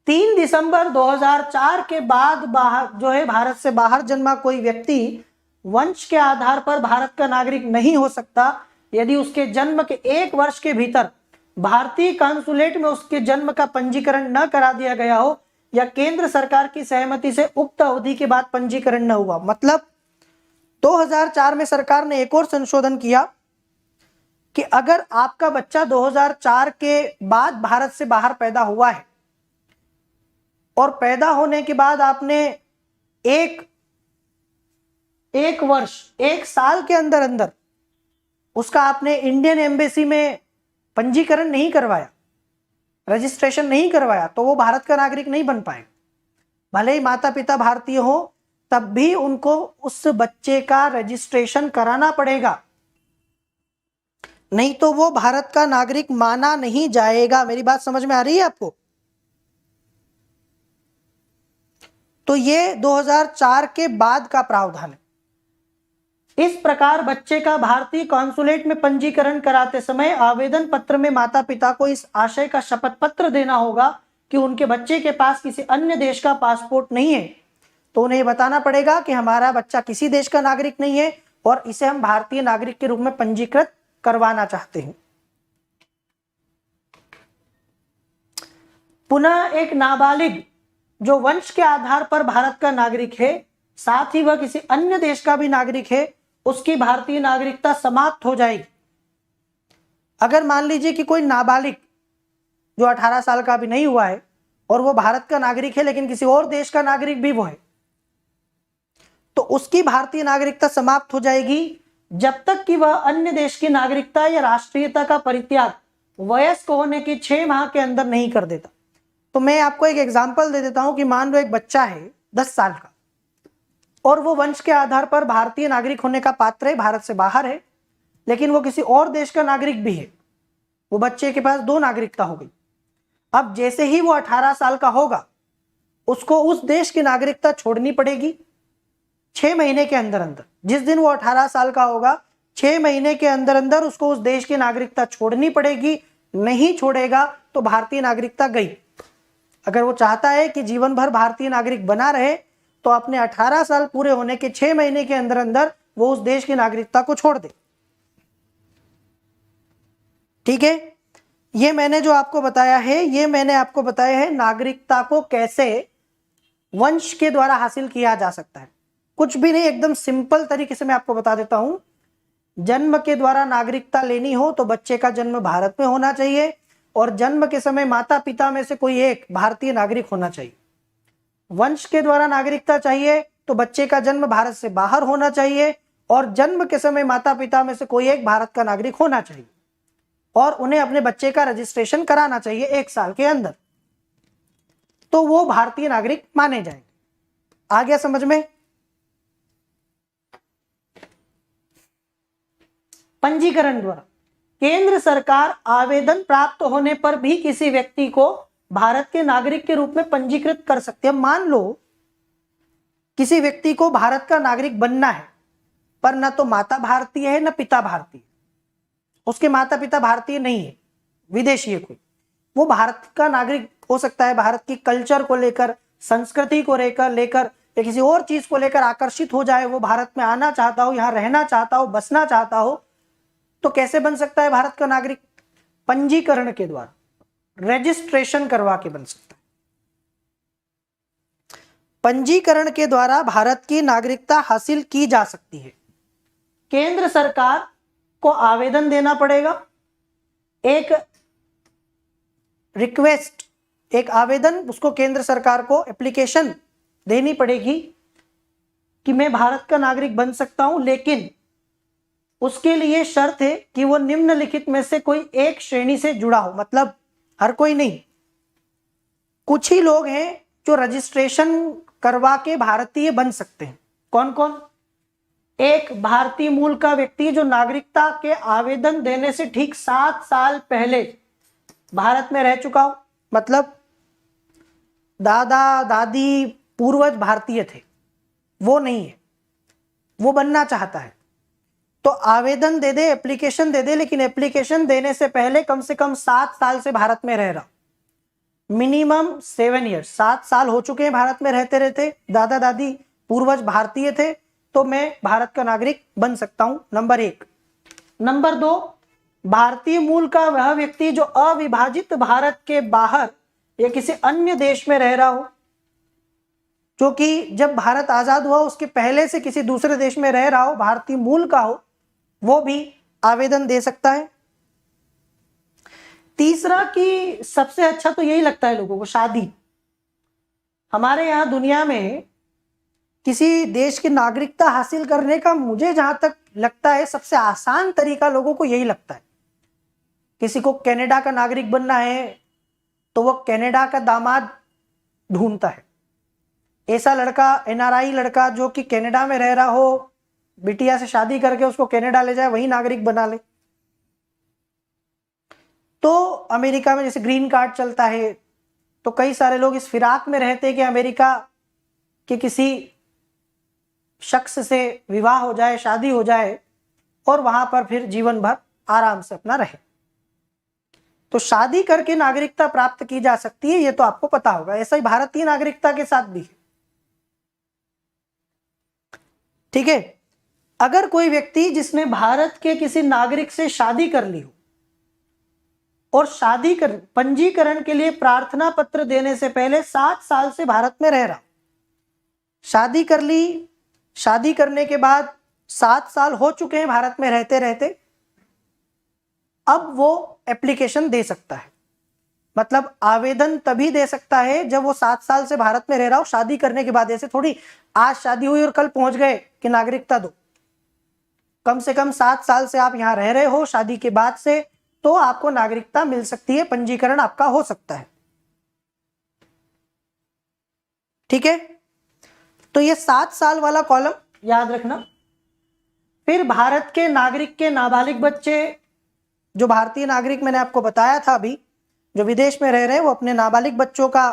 3 दिसंबर 2004 के बाद भारत से बाहर जन्मा कोई व्यक्ति वंश के आधार पर भारत का नागरिक नहीं हो सकता यदि उसके जन्म के 1 वर्ष के भीतर भारतीय कांसुलेट में उसके जन्म का पंजीकरण न करा दिया गया हो या केंद्र सरकार की सहमति से उक्त अवधि के बाद पंजीकरण न हुआ। मतलब 2004 में सरकार ने एक और संशोधन किया कि अगर आपका बच्चा 2004 के बाद भारत से बाहर पैदा हुआ है और पैदा होने के बाद आपने एक वर्ष 1 साल के अंदर अंदर उसका आपने इंडियन एम्बेसी में पंजीकरण नहीं करवाया, रजिस्ट्रेशन नहीं करवाया, तो वो भारत का नागरिक नहीं बन पाएगा। भले ही माता पिता भारतीय हो तब भी उनको उस बच्चे का रजिस्ट्रेशन कराना पड़ेगा, नहीं तो वो भारत का नागरिक माना नहीं जाएगा। मेरी बात समझ में आ रही है आपको? तो ये 2004 के बाद का प्रावधान है। इस प्रकार बच्चे का भारतीय कॉन्सुलेट में पंजीकरण कराते समय आवेदन पत्र में माता पिता को इस आशय का शपथ पत्र देना होगा कि उनके बच्चे के पास किसी अन्य देश का पासपोर्ट नहीं है। तो उन्हें बताना पड़ेगा कि हमारा बच्चा किसी देश का नागरिक नहीं है और इसे हम भारतीय नागरिक के रूप में पंजीकृत करवाना चाहते हैं। पुनः एक नाबालिग जो वंश के आधार पर भारत का नागरिक है, साथ ही वह किसी अन्य देश का भी नागरिक है, उसकी भारतीय नागरिकता समाप्त हो जाएगी। अगर मान लीजिए कि कोई नाबालिग जो 18 साल का भी नहीं हुआ है और वो भारत का नागरिक है लेकिन किसी और देश का नागरिक भी वो है, तो उसकी भारतीय नागरिकता समाप्त हो जाएगी जब तक कि वह अन्य देश की नागरिकता या राष्ट्रीयता का परित्याग वयस्क होने के 6 माह के अंदर नहीं कर देता। तो मैं आपको एक एग्जांपल दे देता हूं कि मान लो एक बच्चा है 10 साल का और वो वंश के आधार पर भारतीय नागरिक होने का पात्र है, भारत से बाहर है, लेकिन वो किसी और देश का नागरिक भी है। वो बच्चे के पास 2 नागरिकता हो गई। अब जैसे ही वो 18 साल का होगा उसको उस देश की नागरिकता छोड़नी पड़ेगी 6 महीने के अंदर अंदर। जिस दिन वो 18 साल का होगा 6 महीने के अंदर अंदर उसको उस देश की नागरिकता छोड़नी पड़ेगी। नहीं छोड़ेगा तो भारतीय नागरिकता गई। अगर वो चाहता है कि जीवन भर भारतीय नागरिक बना रहे तो अपने 18 साल पूरे होने के 6 महीने के अंदर अंदर वो उस देश की नागरिकता को छोड़ दे। ठीक है, ये मैंने जो आपको बताया है, ये मैंने आपको बताया है नागरिकता को कैसे वंश के द्वारा हासिल किया जा सकता है। कुछ भी नहीं, एकदम सिंपल तरीके से मैं आपको बता देता हूं। जन्म के द्वारा नागरिकता लेनी हो तो बच्चे का जन्म भारत में होना चाहिए और जन्म के समय माता पिता में से कोई एक भारतीय नागरिक होना चाहिए। वंश के द्वारा नागरिकता चाहिए तो बच्चे का जन्म भारत से बाहर होना चाहिए और जन्म के समय माता पिता में से कोई एक भारत का नागरिक होना चाहिए और उन्हें अपने बच्चे का रजिस्ट्रेशन कराना चाहिए 1 साल के अंदर, तो वो भारतीय नागरिक माने जाएंगे। आ गया समझ में? पंजीकरण द्वारा केंद्र सरकार आवेदन प्राप्त होने पर भी किसी व्यक्ति को भारत के नागरिक के रूप में पंजीकृत कर सकती है। मान लो किसी व्यक्ति को भारत का नागरिक बनना है पर न तो माता भारतीय है न पिता भारतीय, उसके माता पिता भारतीय नहीं है, विदेशी है कोई, वो भारत का नागरिक हो सकता है। भारत की कल्चर को लेकर, संस्कृति को लेकर या किसी और चीज को लेकर आकर्षित हो जाए, वो भारत में आना चाहता हो, यहाँ रहना चाहता हो, बसना चाहता हो, तो कैसे बन सकता है भारत का नागरिक? पंजीकरण के द्वारा, रजिस्ट्रेशन करवा के बन सकता है। पंजीकरण के द्वारा भारत की नागरिकता हासिल की जा सकती है। केंद्र सरकार को आवेदन देना पड़ेगा, एक रिक्वेस्ट, एक आवेदन उसको केंद्र सरकार को एप्लीकेशन देनी पड़ेगी कि मैं भारत का नागरिक बन सकता हूं, लेकिन उसके लिए शर्त है कि वो निम्नलिखित में से कोई एक श्रेणी से जुड़ा हो। मतलब हर कोई नहीं, कुछ ही लोग हैं जो रजिस्ट्रेशन करवा के भारतीय बन सकते हैं। कौन कौन? एक भारतीय मूल का व्यक्ति जो नागरिकता के आवेदन देने से ठीक 7 साल पहले भारत में रह चुका हो, मतलब दादा दादी पूर्वज भारतीय थे, वो नहीं है, वो बनना चाहता है तो आवेदन दे दे, एप्लीकेशन दे दे, लेकिन एप्लीकेशन देने से पहले कम से कम 7 साल से भारत में रह रहा, मिनिमम 7 ईयर्स, 7 साल हो चुके हैं भारत में रहते रहते, दादा दादी पूर्वज भारतीय थे, तो मैं भारत का नागरिक बन सकता हूं। नंबर 1। नंबर 2, भारतीय मूल का वह व्यक्ति जो अविभाजित भारत के बाहर या किसी अन्य देश में रह रहा हो, जो कि जब भारत आजाद हुआ उसके पहले से किसी दूसरे देश में रह रहा हो, भारतीय मूल का हो, वो भी आवेदन दे सकता है। तीसरा कि सबसे अच्छा तो यही लगता है लोगों को, शादी। हमारे यहां दुनिया में किसी देश की नागरिकता हासिल करने का मुझे जहां तक लगता है सबसे आसान तरीका लोगों को यही लगता है। किसी को कनाडा का नागरिक बनना है तो वो कनाडा का दामाद ढूंढता है, ऐसा लड़का, एनआरआई लड़का जो कि कनाडा में रह रहा हो, बिटिया से शादी करके उसको कनाडा ले जाए, वही नागरिक बना ले। तो अमेरिका में जैसे ग्रीन कार्ड चलता है, तो कई सारे लोग इस फिराक में रहते हैं कि अमेरिका के किसी शख्स से विवाह हो जाए, शादी हो जाए और वहां पर फिर जीवन भर आराम से अपना रहे। तो शादी करके नागरिकता प्राप्त की जा सकती है, ये तो आपको पता होगा। ऐसा ही भारतीय नागरिकता के साथ भी है। ठीक है, अगर कोई व्यक्ति जिसने भारत के किसी नागरिक से शादी कर ली हो और पंजीकरण के लिए प्रार्थना पत्र देने से पहले 7 साल से भारत में रह रहा, शादी कर ली, शादी करने के बाद 7 साल हो चुके हैं भारत में रहते रहते, अब वो एप्लीकेशन दे सकता है। मतलब आवेदन तभी दे सकता है जब वो 7 साल से भारत में रह रहा हो, शादी करने के बाद। ऐसे थोड़ी आज शादी हुई और कल पहुंच गए कि नागरिकता दो। कम से कम 7 साल से आप यहां रह रहे हो शादी के बाद से, तो आपको नागरिकता मिल सकती है, पंजीकरण आपका हो सकता है। ठीक है, तो ये 7 साल वाला कॉलम याद रखना। फिर भारत के नागरिक के नाबालिग बच्चे, जो भारतीय नागरिक मैंने आपको बताया था अभी, जो विदेश में रह रहे हैं, वो अपने नाबालिग बच्चों का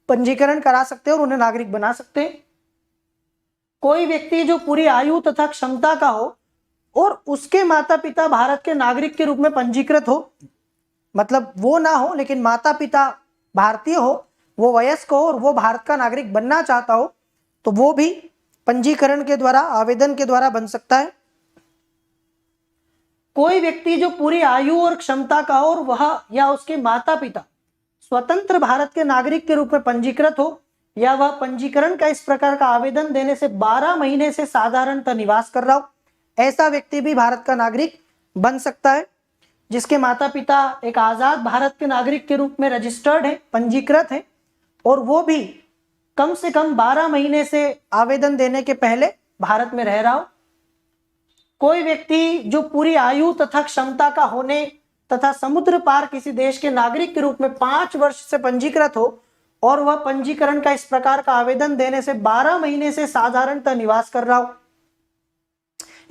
पंजीकरण करा सकते हैं और उन्हें नागरिक बना सकते हैं। कोई व्यक्ति जो पूरी आयु तथा क्षमता का हो और उसके माता पिता भारत के नागरिक के रूप में पंजीकृत हो, मतलब वो ना हो लेकिन माता पिता भारतीय हो, वो वयस्क हो और वो भारत का नागरिक बनना चाहता हो, तो वो भी पंजीकरण के द्वारा, आवेदन के द्वारा बन सकता है। कोई व्यक्ति जो पूरी आयु और क्षमता का हो और वह या उसके माता पिता स्वतंत्र भारत के नागरिक के रूप में पंजीकृत हो, या वह पंजीकरण का इस प्रकार का आवेदन देने से 12 महीने से साधारणतः निवास कर रहा हो, ऐसा व्यक्ति भी भारत का नागरिक बन सकता है। जिसके माता पिता एक आजाद भारत के नागरिक के रूप में रजिस्टर्ड है, पंजीकृत है, और वो भी कम से कम 12 महीने से आवेदन देने के पहले भारत में रह रहा हो। कोई व्यक्ति जो पूरी आयु तथा क्षमता का होने तथा समुद्र पार किसी देश के नागरिक के रूप में 5 वर्ष से पंजीकृत हो और वह पंजीकरण का इस प्रकार का आवेदन देने से 12 महीने से साधारणतः निवास कर रहा हो।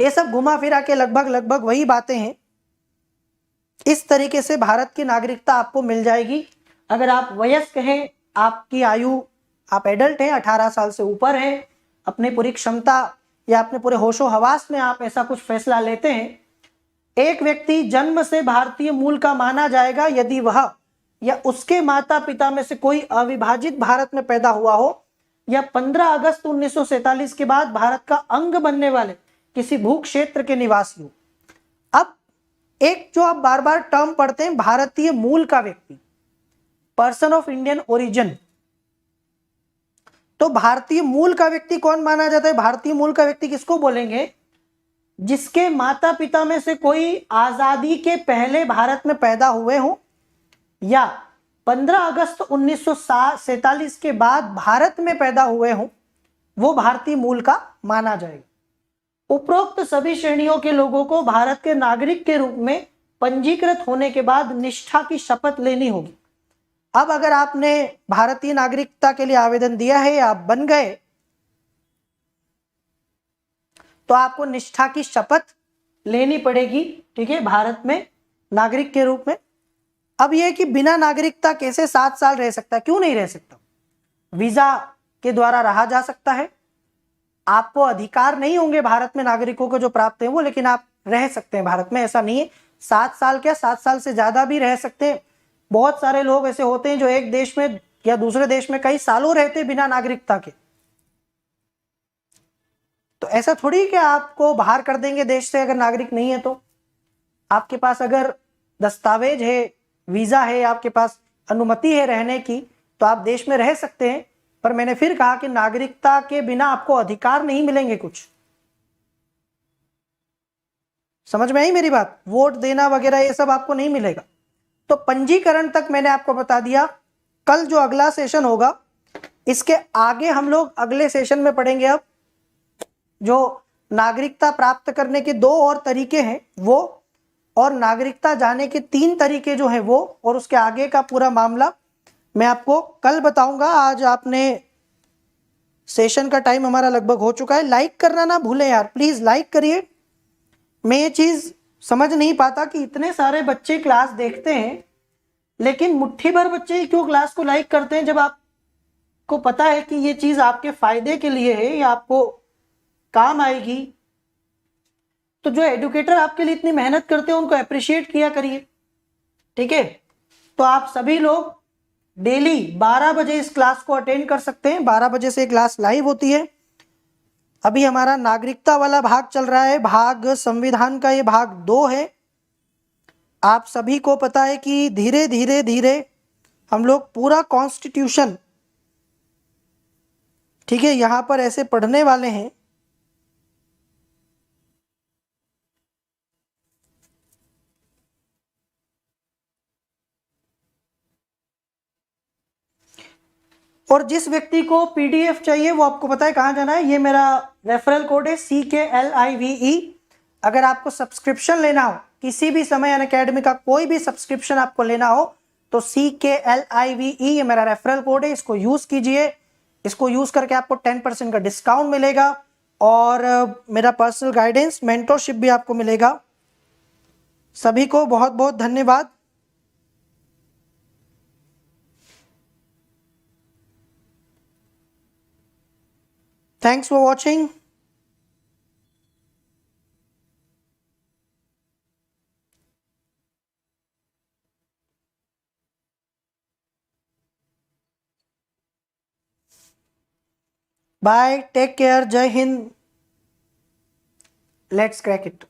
ये सब घुमा फिरा के लगभग वही बातें हैं। इस तरीके से भारत की नागरिकता आपको मिल जाएगी। अगर आप वयस्क हैं, आपकी आयु, आप एडल्ट हैं, 18 साल से ऊपर हैं, अपनी पूरी क्षमता या अपने पूरे होशो हवास में आप ऐसा कुछ फैसला लेते हैं, एक व्यक्ति जन्म से भारतीय मूल का माना जाएगा यदि वह या उसके माता पिता में से कोई अविभाजित भारत में पैदा हुआ हो या 15 अगस्त 1947 के बाद भारत का अंग बनने वाले किसी भू क्षेत्र के निवासी हो। अब एक जो आप बार बार टर्म पढ़ते हैं, भारतीय मूल का व्यक्ति, पर्सन ऑफ इंडियन ओरिजिन, तो भारतीय मूल का व्यक्ति कौन माना जाता है? भारतीय मूल का व्यक्ति किसको बोलेंगे? जिसके माता पिता में से कोई आजादी के पहले भारत में पैदा हुए हों या 15 अगस्त 1947 के बाद भारत में पैदा हुए हों, वो भारतीय मूल का माना जाएगा। उपरोक्त सभी श्रेणियों के लोगों को भारत के नागरिक के रूप में पंजीकृत होने के बाद निष्ठा की शपथ लेनी होगी। अब अगर आपने भारतीय नागरिकता के लिए आवेदन दिया है या आप बन गए, तो आपको निष्ठा की शपथ लेनी पड़ेगी, ठीक है, भारत में नागरिक के रूप में। अब यह कि बिना नागरिकता कैसे 7 साल रह सकता है? क्यों नहीं रह सकता? वीजा के द्वारा रहा जा सकता है। आपको अधिकार नहीं होंगे भारत में नागरिकों को जो प्राप्त है वो, लेकिन आप रह सकते हैं भारत में। ऐसा नहीं है 7 साल क्या, 7 साल से ज्यादा भी रह सकते हैं। बहुत सारे लोग ऐसे होते हैं जो एक देश में या दूसरे देश में कई सालों रहते बिना नागरिकता के। तो ऐसा थोड़ी कि आपको बाहर कर देंगे देश से अगर नागरिक नहीं है तो। आपके पास अगर दस्तावेज है, वीजा है, आपके पास अनुमति है रहने की, तो आप देश में रह सकते हैं। पर मैंने फिर कहा कि नागरिकता के बिना आपको अधिकार नहीं मिलेंगे कुछ। समझ में आई मेरी बात? वोट देना वगैरह ये सब आपको नहीं मिलेगा। तो पंजीकरण तक मैंने आपको बता दिया। कल जो अगला सेशन होगा, इसके आगे हम लोग अगले सेशन में पढ़ेंगे अब जो नागरिकता प्राप्त करने के 2 और तरीके हैं वो, और नागरिकता जाने के 3 तरीके जो हैं वो, और उसके आगे का पूरा मामला मैं आपको कल बताऊंगा। आज आपने सेशन का टाइम हमारा लगभग हो चुका है। लाइक करना ना भूलें यार, प्लीज लाइक करिए। मैं ये चीज समझ नहीं पाता कि इतने सारे बच्चे क्लास देखते हैं, लेकिन मुट्ठी भर बच्चे ही क्यों क्लास को लाइक करते हैं, जब आपको पता है कि ये चीज आपके फायदे के लिए है या आपको काम आएगी। तो जो एडुकेटर आपके लिए इतनी मेहनत करते हैं उनको अप्रिशिएट किया करिए, ठीक है। तो आप सभी लोग डेली 12 बजे इस क्लास को अटेंड कर सकते हैं। 12 बजे से क्लास लाइव होती है। अभी हमारा नागरिकता वाला भाग चल रहा है, भाग संविधान का ये भाग 2 है। आप सभी को पता है कि धीरे धीरे धीरे हम लोग पूरा कॉन्स्टिट्यूशन, ठीक है, यहां पर ऐसे पढ़ने वाले हैं। और जिस व्यक्ति को पीडीएफ चाहिए वो आपको पता है कहाँ जाना है। ये मेरा रेफरल कोड है CKLIVE। अगर आपको सब्सक्रिप्शन लेना हो किसी भी समय, अनअकैडमी का कोई भी सब्सक्रिप्शन आपको लेना हो तो CKLIVE ये मेरा रेफरल कोड है, इसको यूज कीजिए। इसको यूज करके आपको 10% का डिस्काउंट मिलेगा और मेरा पर्सनल गाइडेंस, मेंटरशिप भी आपको मिलेगा। सभी को बहुत बहुत धन्यवाद। Thanks for watching. Bye. Take care. Jai Hind. Let's crack it.